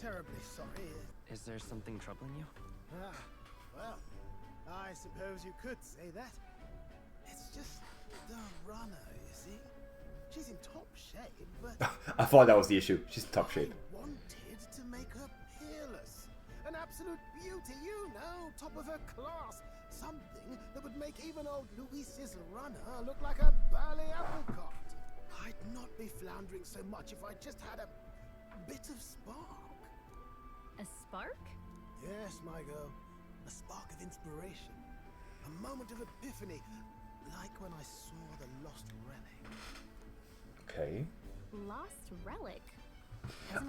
S12: Terribly sorry.
S6: Is there something troubling you?
S12: Ah, well, I suppose you could say that. It's just the runner, you see. She's in top shape, but
S1: I thought that was the issue. She's in top shape.
S12: I wanted to make her peerless. An absolute beauty, you know, top of her class. Something that would make even old Luis's runner look like a bally apple cart. I'd not be floundering so much if I just had a bit of spark.
S4: A spark?
S12: Yes, my girl. A spark of inspiration. A moment of epiphany, like when I saw the lost relic.
S1: Okay.
S4: Lost relic?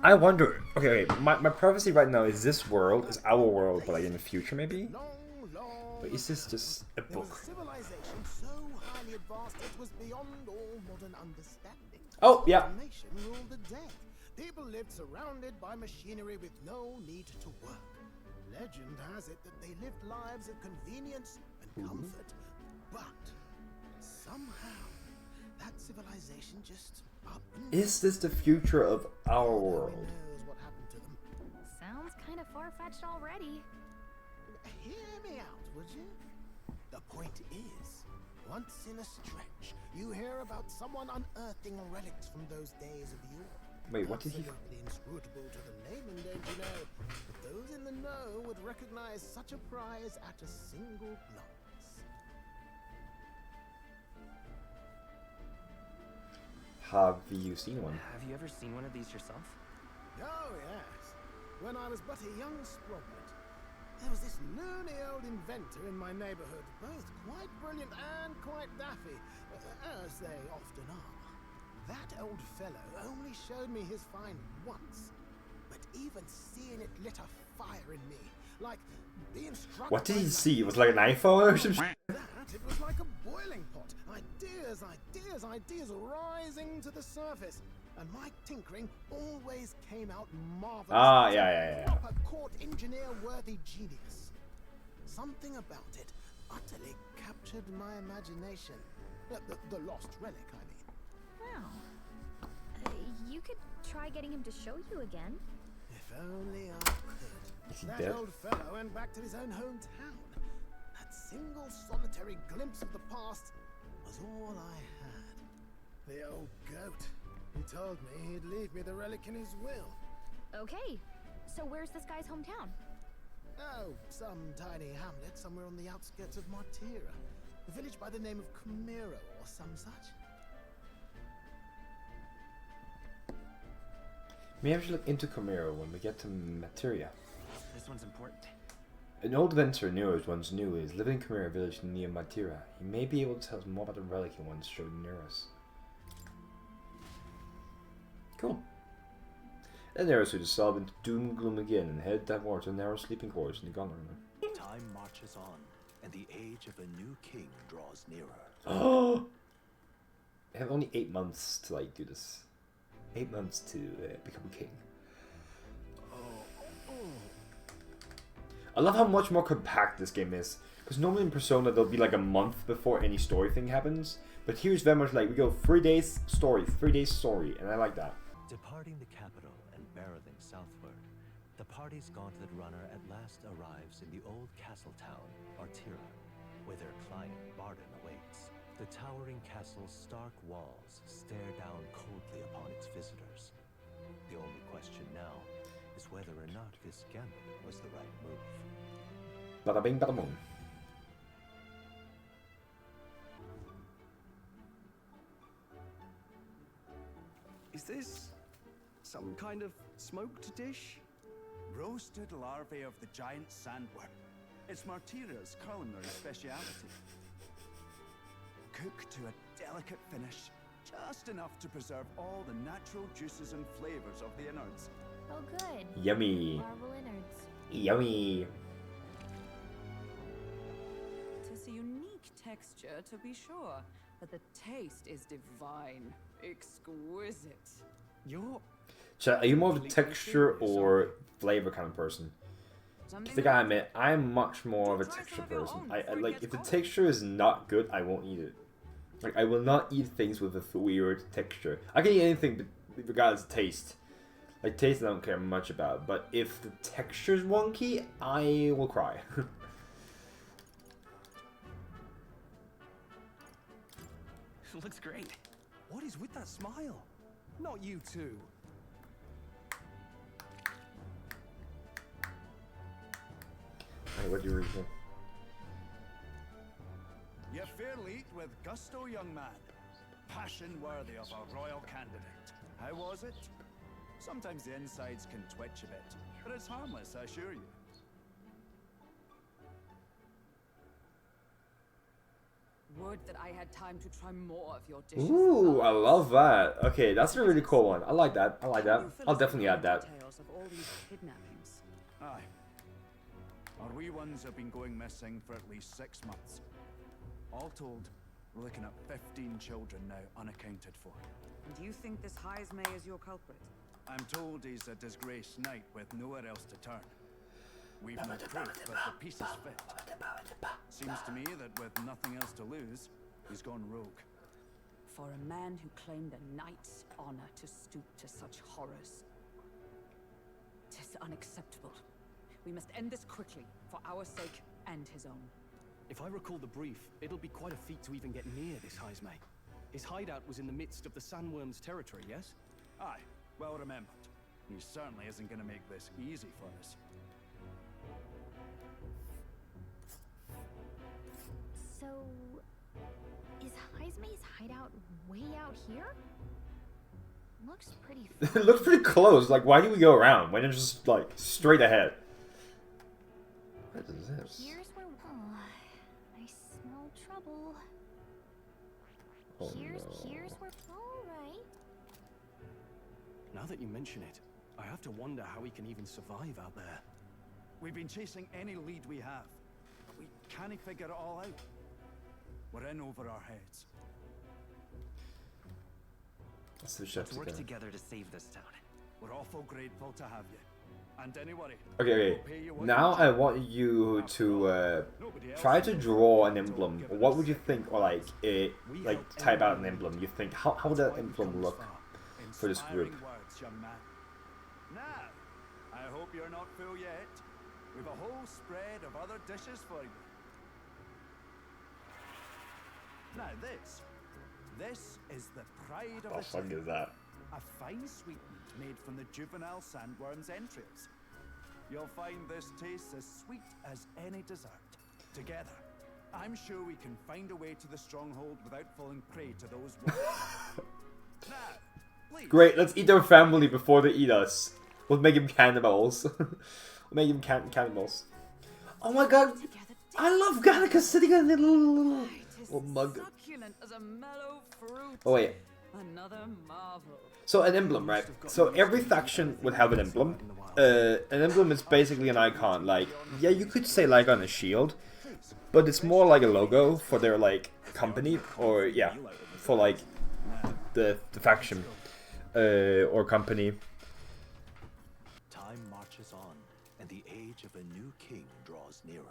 S1: I wonder. Okay, my prophecy right now is this world is our world, but like in the future maybe. But is this just a book?
S12: There was a civilization so highly advanced it was beyond all modern understanding.
S1: Oh yeah.
S12: Automation ruled the day. People lived surrounded by machinery with no need to work. Legend has it that they lived lives of convenience and comfort, but somehow that civilization just up and
S1: Is this the future of our world?
S12: knows what happened to them.
S4: Sounds kind of far-fetched already.
S12: Hear me out, would you? The point is, once in a stretch, you hear about someone unearthing relics from those days of yore.
S1: Wait, what did he?
S12: Absolutely inscrutable to the layman, don't you know? But those in the know would recognize such a prize at a single glance.
S1: Have you seen one?
S9: Have you ever seen one of these yourself?
S12: Oh, yes. When I was but a young sproglet, there was this loony old inventor in my neighborhood, both quite brilliant and quite daffy, as they often are. That old fellow only showed me his find once, but even seeing it lit a fire in me, like being struck.
S1: What did
S12: by
S1: he see? It was like an iPhone or something?
S12: that, it was like a boiling pot. Ideas, ideas, ideas rising to the surface. And my tinkering always came out marvelous.
S1: Ah, yeah.
S12: Proper court engineer-worthy genius. Something about it utterly captured my imagination. The lost relic, I mean.
S4: Wow. You could try getting him to show you again.
S12: If only I could.
S1: Is he
S12: That
S1: dead?
S12: old fellow went back to his own hometown. That single solitary glimpse of the past was all I had. The old goat. He told me he'd leave me the relic in his will.
S4: Okay, so where's this guy's hometown?
S12: Oh, some tiny hamlet somewhere on the outskirts of Martira. A village by the name of Camiro or some such.
S1: Maybe I should look into Camiro when we get to Materia.
S9: This one's important.
S1: An old adventurer near us once knew is living in Camiro village near Matira. He may be able to tell us more about the relic he once showed near us. Cool. And there us who dissolve into doom and gloom again and head towards a narrow sleeping quarters in the Gunrunner.
S7: Time marches on, and the age of a new king draws nearer.
S1: Oh! I have only 8 months to like do this. 8 months to become king. I love how much more compact this game is. Because normally in Persona there'll be like a month before any story thing happens. But here's very much like we go 3 days story, 3 days story, and I like that.
S7: Departing the capital and barreling southward, the party's gauntlet runner at last arrives in the old castle town, Artira, where their client Barden awaits. The towering castle's stark walls stare down coldly upon its visitors. The only question now is whether or not this gambit was the right move.
S1: Bada bing, bada boom.
S2: Is this some kind of smoked dish?
S8: Roasted larvae of the giant sandworm. It's Martira's culinary speciality. Cooked to a delicate finish, just enough to preserve all the natural juices and flavors of the innards.
S4: Oh, good.
S1: Yummy.
S4: Marble innards.
S1: Yummy.
S3: Tis a unique texture, to be sure, but the taste is divine, exquisite.
S1: Are you more of a texture or flavor kind of person? I think I admit I'm much more of a texture person. I like if the texture is not good, I won't eat it. Like I will not eat things with a weird texture. I can eat anything regardless of taste. Like taste I don't care much about, but if the texture's wonky, I will cry.
S9: Looks great.
S2: What is with that smile? Not you two.
S1: Hey, what do you read here?
S8: You fairly eat with gusto, young man. Passion worthy of a royal candidate. How was it? Sometimes the insides can twitch a bit, but it's harmless, I assure you.
S3: Would that I had time to try more of your dishes.
S1: Ooh, I love that. Okay, that's a really cool one. I like that. I like that. I'll definitely add that.
S3: Details of all these kidnappings.
S8: Aye. Our wee ones have been going missing for at least 6 months. All told, we're looking at 15 children now unaccounted for.
S3: And you think this Heismay is your culprit?
S8: I'm told he's a disgraced knight with nowhere else to turn. We've no proof, but the pieces fit. Seems to me that with nothing else to lose, he's gone rogue.
S3: For a man who claimed a knight's honor to stoop to such horrors. 'Tis unacceptable. We must end this quickly, for our sake and his own.
S2: If I recall the brief, it'll be quite a feat to even get near this Heismay. His hideout was in the midst of the Sandworm's territory, yes?
S8: Aye, well remembered. He certainly isn't going to make this easy for us.
S4: So, is Heismay's hideout way out here? Looks pretty
S1: It looks pretty close. Like, why do we go around? Why not just, like, straight ahead? What is this?
S4: Here's where... Oh, I smell trouble.
S1: Oh,
S4: Here's where... Alright.
S2: Now that you mention it, I have to wonder how we can even survive out there.
S8: We've been chasing any lead we have, but we can't figure it all out. We're in over our heads.
S14: Let's work together to save this town.
S8: We're awful grateful to have you. And anyway,
S1: Okay. Now I want you to try to draw an emblem. What would you think, or like type out an emblem? You think how would that emblem look for this group?
S8: Now, I hope you're not full yet. We've a whole spread of other dishes for you. Now this is the pride of the
S1: fuck
S8: city.
S1: is that?
S8: A fine sweetmeat made from the juvenile sandworm's entrails. You'll find this tastes as sweet as any dessert. Together, I'm sure we can find a way to the stronghold without falling prey to those wolves. Now, please.
S1: Great, let's eat their family before they eat us. We'll make them cannibals. We'll make them cannibals. Oh my god, I love Gattaca sitting in a little mug.
S3: Succulent as a mellow fruit.
S1: Oh wait.
S3: Another marvel.
S1: So an emblem, right? So every faction would have an emblem. An emblem is basically an icon. Like, yeah, you could say like on a shield, but it's more like a logo for their like company, or yeah, for like the faction or company.
S7: Time marches on, and the age of a new king draws nearer.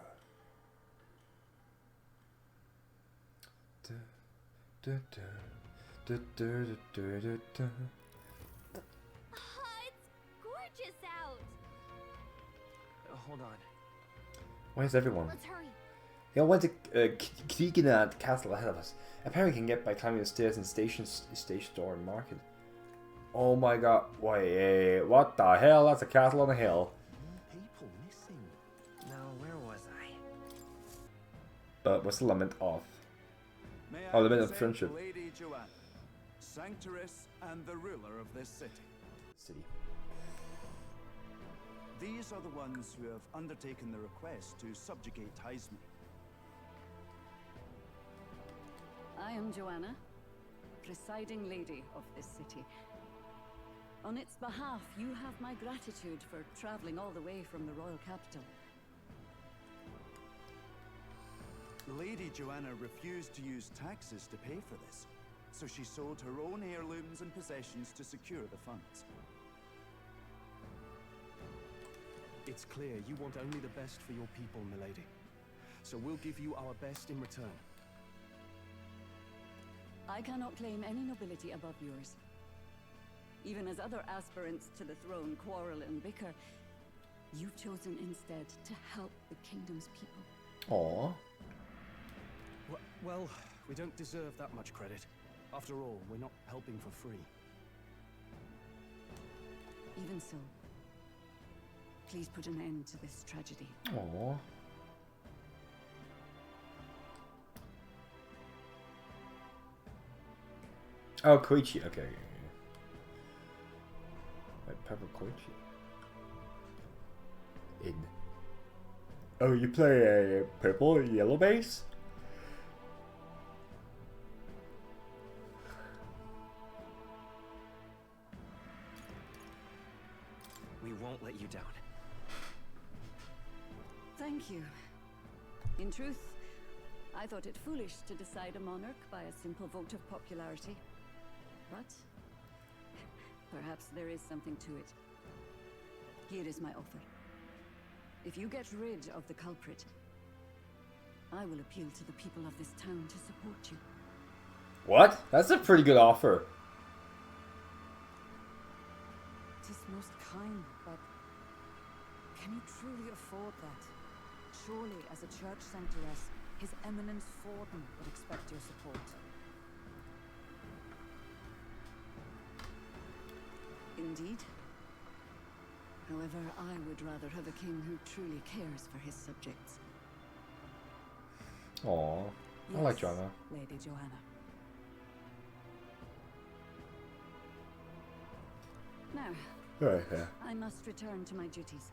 S4: It's gorgeous out.
S14: Hold on.
S1: Why is everyone?
S4: Let's hurry.
S1: They all went to Kiegenad Castle ahead of us. Apparently, we can get by climbing the stairs in station store and market. Oh my god! Wait, what the hell? That's a castle on a hill.
S14: People missing. Now, where was I?
S1: But what's the lament of?
S8: May I
S1: Oh, the lament of
S8: present
S1: friendship.
S8: Lady Joanna, Sanctress and the ruler of this city. These are the ones who have undertaken the request to subjugate Heismay.
S15: I am Joanna, presiding lady of this city. On its behalf, you have my gratitude for traveling all the way from the royal capital.
S8: Lady Joanna refused to use taxes to pay for this, so she sold her own heirlooms and possessions to secure the funds.
S2: It's clear you want only the best for your people, milady. So we'll give you our best in return.
S15: I cannot claim any nobility above yours. Even as other aspirants to the throne quarrel and bicker, you've chosen instead to help the kingdom's people.
S1: Aww.
S2: Well, we don't deserve that much credit. After all, we're not helping for free.
S15: Even so, please put an end to this tragedy.
S1: Aww. Oh, Koichi. Okay. Like Pepper Koichi. In. Oh, you play a purple yellow base?
S14: We won't let you down.
S15: Thank you. In truth, I thought it foolish to decide a monarch by a simple vote of popularity. But perhaps there is something to it. Here is my offer. If you get rid of the culprit, I will appeal to the people of this town to support you.
S1: What? That's a pretty good offer.
S15: Tis most kind, but can you truly afford that? Surely, as a church sanctoress, His Eminence Forden would expect your support. Indeed. However, I would rather have a king who truly cares for his subjects.
S1: Aww, I like Joanna.
S15: Lady Joanna. Now,
S1: Right, yeah.
S15: I must return to my duties.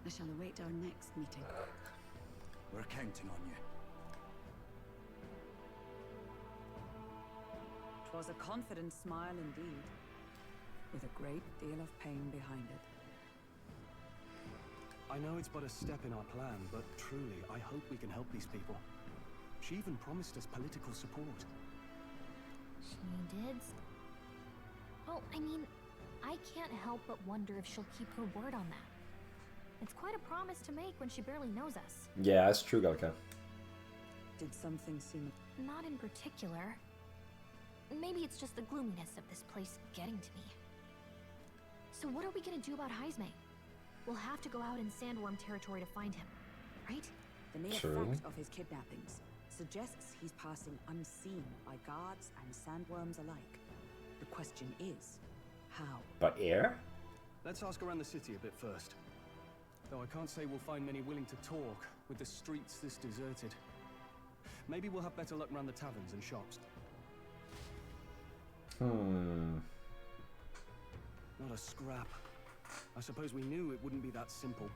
S15: I shall await our next meeting.
S8: We're counting on you.
S3: 'Twas a confident smile indeed, with a great deal of pain behind it.
S2: I know it's but a step in our plan, but truly, I hope we can help these people. She even promised us political support.
S4: She did? Well, I mean, I can't help but wonder if she'll keep her word on that. It's quite a promise to make when she barely knows us.
S1: Yeah, that's true, Galka.
S3: Did something seem...
S4: Not in particular. Maybe it's just the gloominess of this place getting to me. So what are we gonna do about Heisme? We'll have to go out in Sandworm territory to find him, right?
S3: The mere fact of his kidnappings suggests he's passing unseen by guards and sandworms alike. The question is, how?
S1: By air?
S2: Let's ask around the city a bit first. Though I can't say we'll find many willing to talk, with the streets this deserted. Maybe we'll have better luck around the taverns and shops. Not a scrap. I suppose we knew it wouldn't be that simple.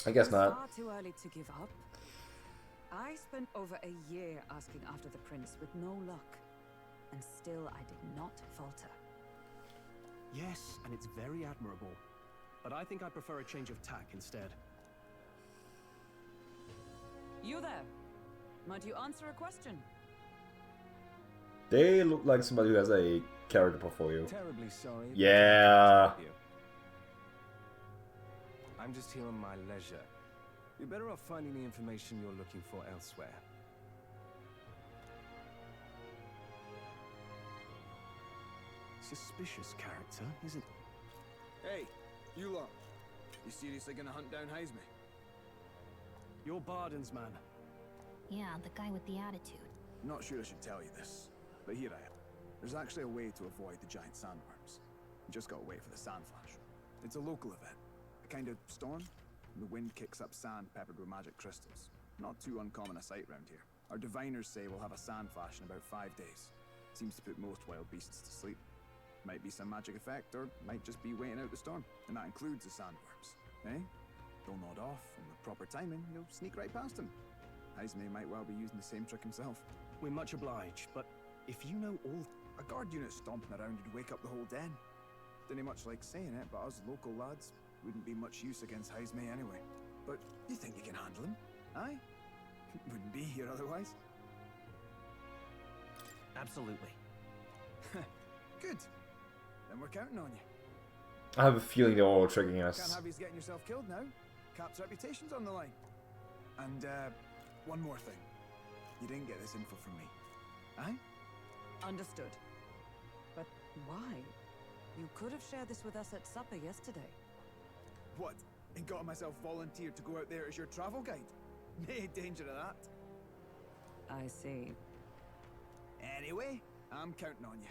S1: I guess not.
S3: Far too early to give up. I spent over a year asking after the prince with no luck. And still I did not falter.
S2: Yes, and it's very admirable. But I think I prefer a change of tack instead.
S3: You there? Might you answer a question?
S1: They look like somebody who has a character portfolio.
S9: Terribly sorry.
S1: Yeah.
S9: I'm just here on my leisure. You're better off finding the information you're looking for elsewhere.
S2: Suspicious character, isn't it?
S16: Hey, you lot. You seriously gonna hunt down Heisme?
S2: You're Barden's man.
S4: Yeah, the guy with the attitude.
S16: Not sure I should tell you this, but here I am. There's actually a way to avoid the giant sandworms. You just gotta wait for the sand flash. It's a local event. A kind of storm. And the wind kicks up sand peppered with magic crystals. Not too uncommon a sight round here. Our diviners say we'll have a sand flash in about 5 days. Seems to put most wild beasts to sleep. Might be some magic effect, or might just be waiting out the storm. And that includes the sandworms. Eh? They'll nod off, and with proper timing, you'll sneak right past him. Heisme might well be using the same trick himself.
S2: We're much obliged, but if you know all...
S16: A guard unit stomping around would wake up the whole den. Didn't much like saying it, but us local lads wouldn't be much use against Heisme anyway. But you think you can handle him? Aye? Wouldn't be here otherwise.
S14: Absolutely.
S16: Good. Then we're counting on you.
S1: I have a feeling they're all tricking us.
S16: Can't have you getting yourself killed now. Cap's reputation's on the line. And, one more thing. You didn't get this info from me. Aye?
S3: Understood. But why? You could have shared this with us at supper yesterday.
S16: What? And got myself volunteered to go out there as your travel guide? Nay danger of that.
S3: I see.
S16: Anyway, I'm counting on you.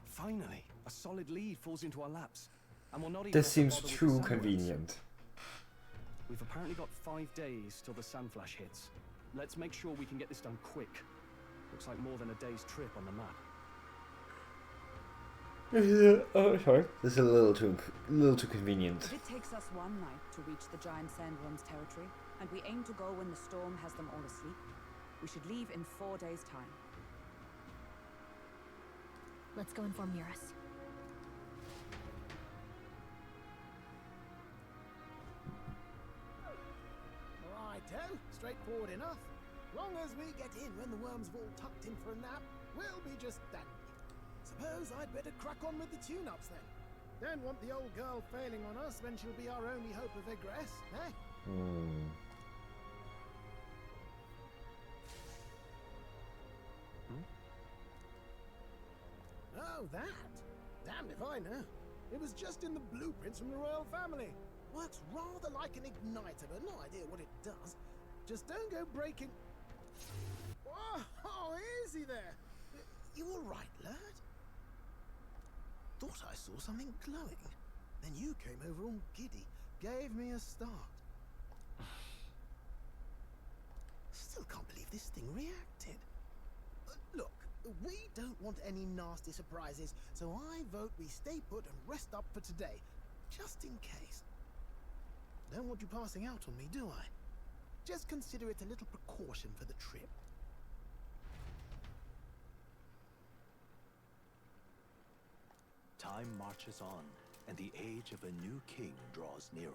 S2: Finally, a solid lead falls into our laps. And we'll not even
S1: This
S2: have to
S1: seems
S2: bother with
S1: too
S2: the sandworms.
S1: convenient.
S2: We've apparently got 5 days till the sand flash hits. Let's make sure we can get this done quick. Looks like more than a day's trip on the map.
S1: Oh, sorry. This is a little too convenient.
S3: If it takes us one night to reach the giant sandworm's territory, and we aim to go when the storm has them all asleep, we should leave in 4 days' time.
S4: Let's go inform Miras.
S12: Righto, straightforward enough. Long as we get in when the worms have all tucked in for a nap, we'll be just dandy. Suppose I'd better crack on with the tune-ups then. Don't want the old girl failing on us when she'll be our only hope of egress, eh? Oh, that? Damned if I know. It was just in the blueprints from the royal family. Works rather like an igniter, but no idea what it does. Just don't go breaking... Oh, easy there. You all right, lad? Thought I saw something glowing. Then you came over all giddy, gave me a start. Still can't believe this thing reacted. Look, we don't want any nasty surprises, so I vote we stay put and rest up for today, just in case. Don't want you passing out on me, do I? Just consider it a little precaution for the trip.
S7: Time marches on, and the age of a new king draws nearer.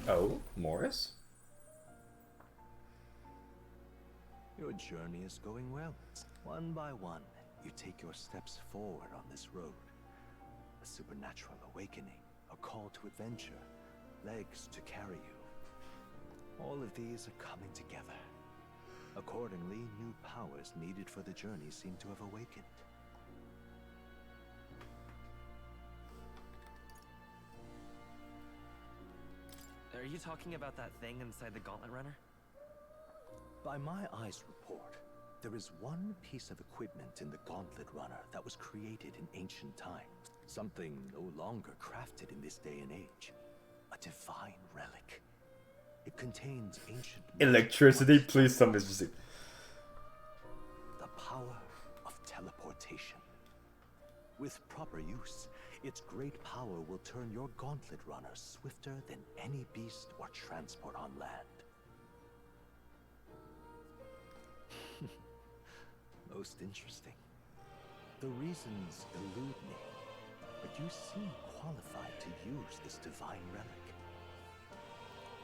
S1: Oh, Morris?
S7: Your journey is going well. One by one, you take your steps forward on this road. A supernatural awakening, a call to adventure, legs to carry you. All of these are coming together. Accordingly, new powers needed for the journey seem to have awakened.
S14: Are you talking about that thing inside the Gauntlet Runner?
S7: By my eyes report, there is one piece of equipment in the Gauntlet Runner that was created in ancient times. Something no longer crafted in this day and age. A divine relic. It contains ancient...
S1: Electricity, please stop this music.
S7: The power of teleportation. With proper use, its great power will turn your Gauntlet Runner swifter than any beast or transport on land. Most interesting. The reasons elude me, but you seem qualified to use this divine relic.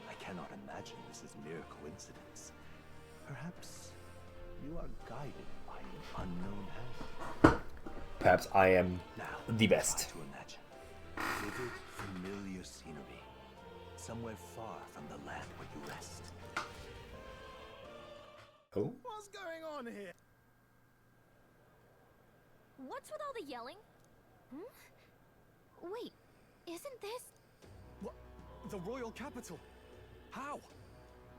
S7: I cannot imagine this is mere coincidence. Perhaps you are guided by an unknown hand.
S1: Perhaps I am
S7: now,
S1: the best.
S7: Try to imagine vivid, familiar scenery, somewhere far from the land where you rest.
S1: Oh?
S12: What's going on here?
S4: What's with all the yelling? Wait, isn't this...
S2: What? The royal capital? How?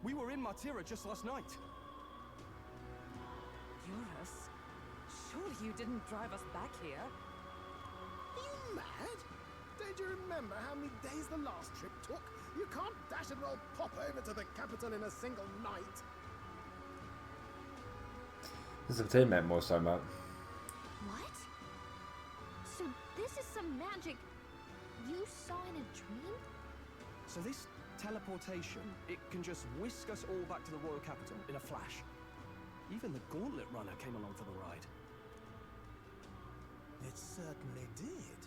S2: We were in Martira just last night.
S3: Eurus, surely you didn't drive us back here?
S12: Are you mad? Don't you remember how many days the last trip took? You can't dash and roll pop over to the capital in a single night.
S1: This is the thing that most time about.
S4: What? So this is some magic you saw in a dream?
S2: So this teleportation, it can just whisk us all back to the royal capital in a flash. Even the Gauntlet Runner came along for the ride.
S12: It certainly did.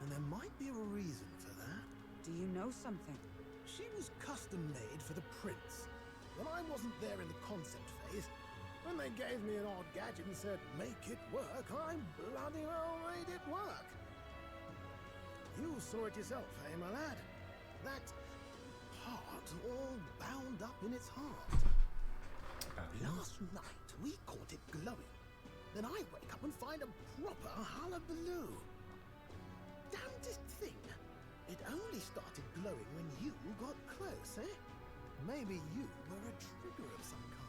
S12: And there might be a reason for that.
S3: Do you know something?
S12: She was custom made for the prince. When I wasn't there in the concept phase, when they gave me an odd gadget and said, make it work, I bloody well made it work. You saw it yourself, eh, my lad? That part all bound up in its heart. Last night, we caught it glowing. Then I wake up and find a proper hullabaloo. Damnedest thing. It only started glowing when you got close, eh? Maybe you were a trigger of some kind.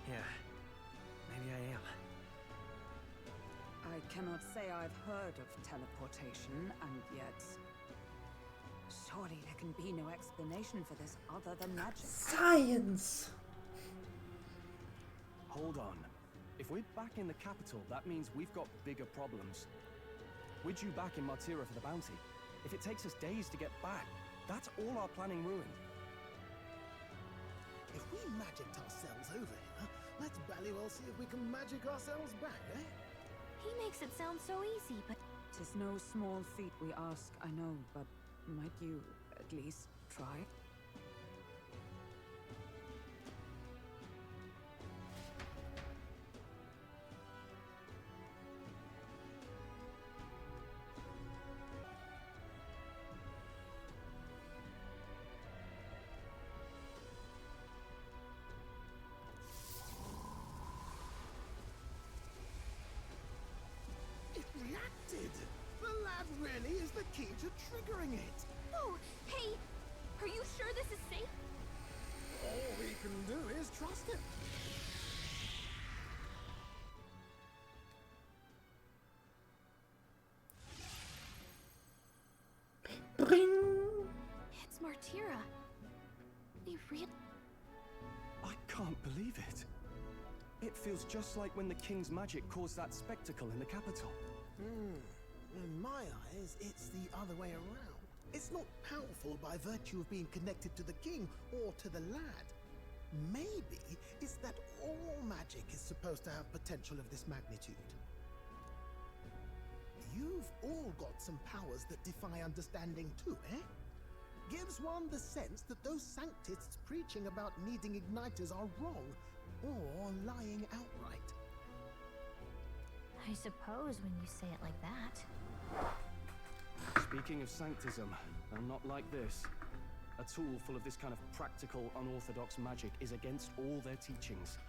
S14: Yeah, maybe I am.
S3: I cannot say I've heard of teleportation, and yet... Surely there can be no explanation for this other than magic.
S1: Science!
S2: Hold on. If we're back in the capital, that means we've got bigger problems. We're due back in Martira for the bounty. If it takes us days to get back, that's all our planning ruined.
S12: If we magicked ourselves over here, let's ballywell see if we can magic ourselves back, eh?
S4: He makes it sound so easy, but...
S3: 'Tis no small feat we ask, I know, but might you at least try?
S12: It reacted! The lad really is the key to triggering it!
S4: Oh, hey! Are you sure this is safe?
S12: All we can do is trust him.
S4: It's Martira. We really...
S2: I can't believe it. It feels just like when the king's magic caused that spectacle in the capital.
S12: In my eyes, it's the other way around. It's not powerful by virtue of being connected to the king or to the lad. Maybe it's that all magic is supposed to have potential of this magnitude. You've all got some powers that defy understanding too, eh? Gives one the sense that those sanctists preaching about needing igniters are wrong, or lying outright.
S4: I suppose when you say it like that.
S2: Speaking of sanctism, and not like this. A tool full of this kind of practical, unorthodox magic is against all their teachings.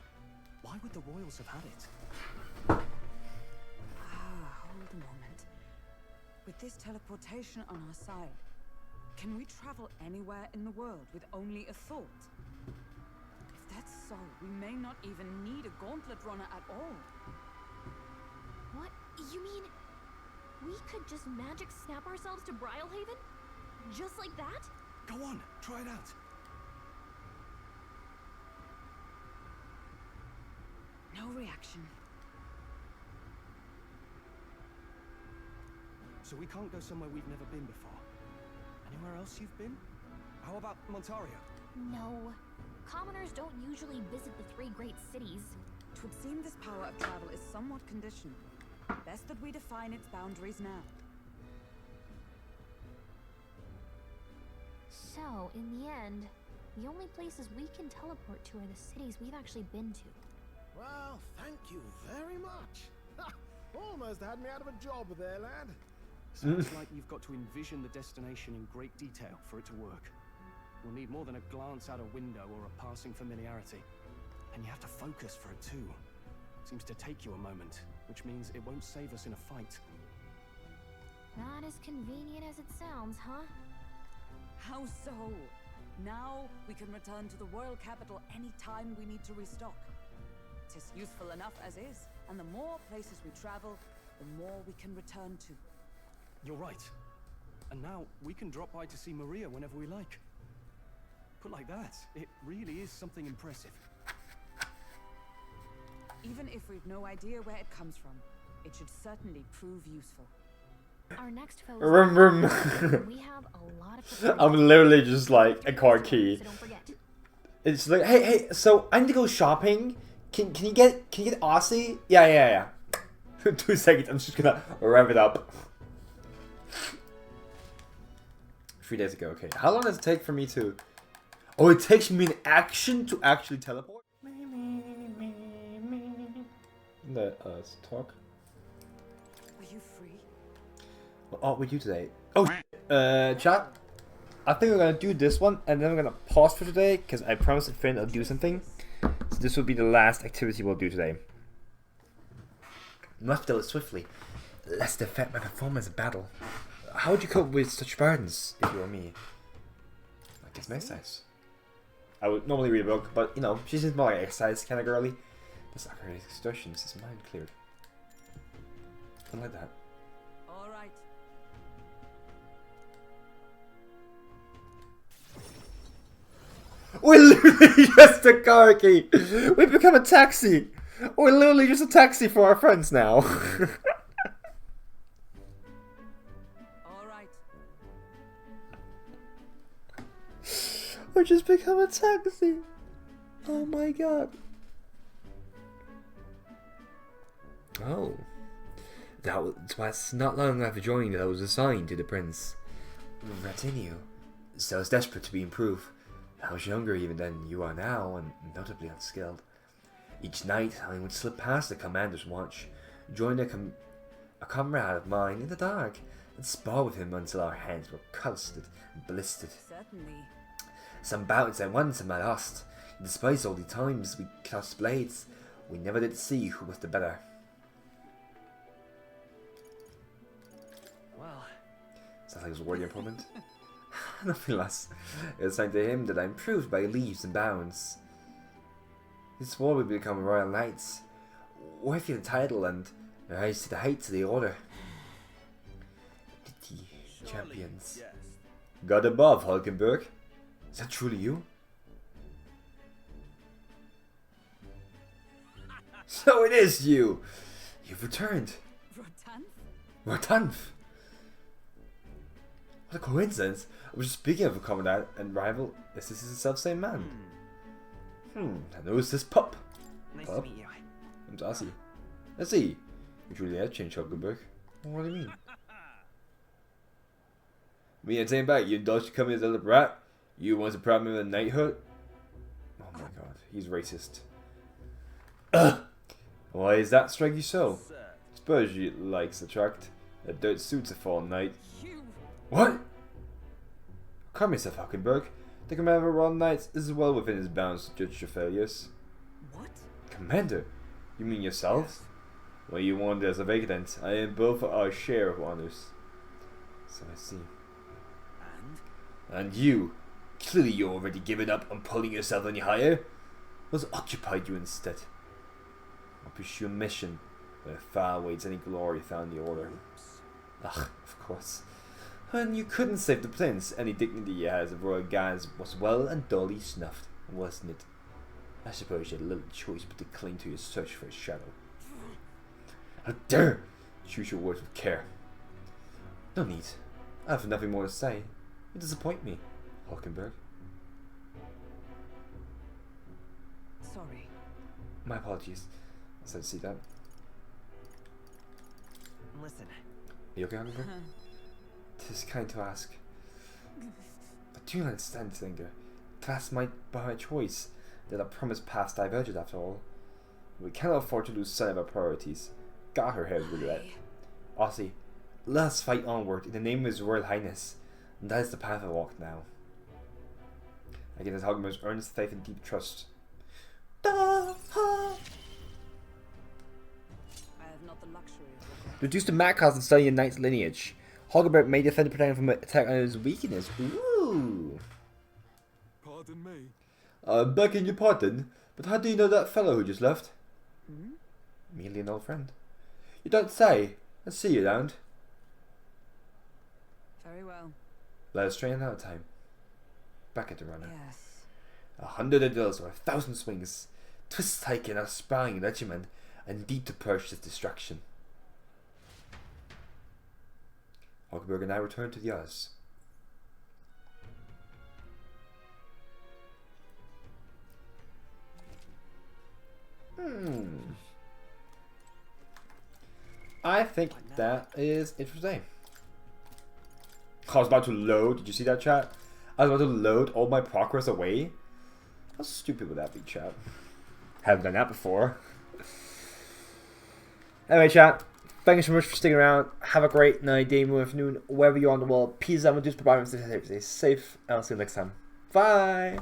S2: Why would the royals have had it?
S3: Hold a moment. With this teleportation on our side, can we travel anywhere in the world with only a thought? If that's so, we may not even need a gauntlet runner at all.
S4: What? You mean... we could just magic snap ourselves to Brylehaven? Just like that?
S2: Go on, try it out.
S3: No reaction.
S2: So we can't go somewhere we've never been before. Anywhere else you've been? How about Montaria?
S4: No. Commoners don't usually visit the three great cities.
S3: 'Twould seem this power of travel is somewhat conditional. Best that we define its boundaries now.
S4: So, in the end, the only places we can teleport to are the cities we've actually been to.
S12: Well, thank you very much. Almost had me out of a job there, lad.
S2: Sounds like you've got to envision the destination in great detail for it to work. We'll need more than a glance out a window or a passing familiarity. And you have to focus for it too. Seems to take you a moment, which means it won't save us in a fight.
S4: Not as convenient as it sounds, huh?
S3: How so? Now we can return to the royal capital any time we need to restock. 'Tis useful enough as is, and the more places we travel, the more we can return to.
S2: You're right. And now we can drop by to see Maria whenever we like. Put like that, it really is something impressive.
S3: Even if we've no idea where it comes from, it should certainly prove useful.
S4: Our next foe
S1: We
S4: have a lot of
S1: I'm literally just like a card key.
S4: So don't forget.
S1: It's like, hey, so I need to go shopping. Can you get Aussie? Yeah. 2 seconds, I'm just gonna rev it up. 3 days ago, okay. How long does it take for me to... Oh, it takes me an action to actually teleport? Let's talk.
S3: Are you free?
S1: What are we do today? Oh, chat. I think we're gonna do this one, and then we're gonna pause for today, because I promised a friend I'll do something. So this will be the last activity we'll do today. Must do it swiftly, lest it affect my performance in battle. How would you cope with such burdens if you were me? Like, it's nice. I would normally read a book, but you know, she seems more like an exercise kind of girly. That's not her extortion, this is mind cleared. Something like that.
S3: All right.
S1: We're literally just a car key. We've become a taxi. We're literally just a taxi for our friends now.
S3: All right.
S1: We're just become a taxi. Oh my god. Oh. That was not long after joining that I was assigned to the prince. ReFantazio. So I was desperate to be improved. I was younger even than you are now, and notably unskilled. Each night, I would slip past the commander's watch, join a comrade of mine in the dark, and spar with him until our hands were calloused and blistered.
S3: Certainly.
S1: Some bouts I won, some I lost. Despite all the times we clashed blades, we never did see who was the better.
S14: Well,
S1: sounds like it was a worthy improvement. Nothing less. It was signed to him that I improved by leaps and bounds. He swore we'd become royal knights, worthy of the title and rise to the heights of the order. The champions.
S13: Yes.
S1: God above, Hulkenberg. Is that truly you? So it is you! You've returned. Rotanf? What a coincidence. I was just speaking of a comrade and rival. This is the self-same man. I know it's this pup.
S14: Nice
S1: Pup?
S14: to meet you.
S1: I'm Darcy. Let's see. You truly have changed, Hulkenberg. What do you mean? Me and saying back, you dodged to come in as a little brat? You once a proud member of the knighthood? Oh my god, he's racist. Why is that strike you so? Suppose you likes attract. A dirt suits a fallen knight. What? Calm yourself, Hulkenberg. The commander of all knights is well within his bounds to judge your failures.
S3: What?
S1: Commander? You mean yourself? Well, you wanted as a vacant. I am both our share of honors. So I see. And you? Clearly you're already given up on pulling yourself any higher. What's occupied you instead? I'll pursue a mission where far awaits any glory found in the order. Ugh, of course. And you couldn't save the prince. Any dignity you had as a royal guise was well and duly snuffed, wasn't it? I suppose you had little choice but to cling to your search for a shadow. How dare! Choose your words with care. No need. I have nothing more to say. You disappoint me, Hulkenberg.
S3: Sorry.
S1: My apologies. I said to see that.
S14: Listen.
S1: Are you okay, Hulkenberg? Tis kind to ask. But do you understand, Singer? That's by my choice. That our promised paths diverged after all. We cannot afford to lose sight of our priorities. Got her head with that. Aussie, let us fight onward in the name of His Royal Highness. And that is the path I walk now. I give this Hulkenberg's earnest faith and deep trust.
S3: I have not the luxury of
S1: Reduce the mat cost of studying a knight's lineage. Hulkenberg may defend the protector from an attack on his weakness. Ooh.
S13: Pardon me.
S1: Begging your pardon, but how do you know that fellow who just left? Merely an old friend. You don't say. Let's see you around.
S3: Very well.
S1: Let us train another time. Back at the runner.
S3: Yes.
S1: 100 drills or 1,000 swings. Twists taken our sparring regiment, indeed to purge this distraction. Hulkenberg and I return to the others. I think that is it for today. I was about to load. Did you see that, chat? I was about to load all my progress away. How stupid would that be, chat? Haven't done that before. Anyway, chat. Thank you so much for sticking around. Have a great night, day, morning, afternoon, wherever you are in the world. Peace out. Stay safe. And I'll see you next time. Bye.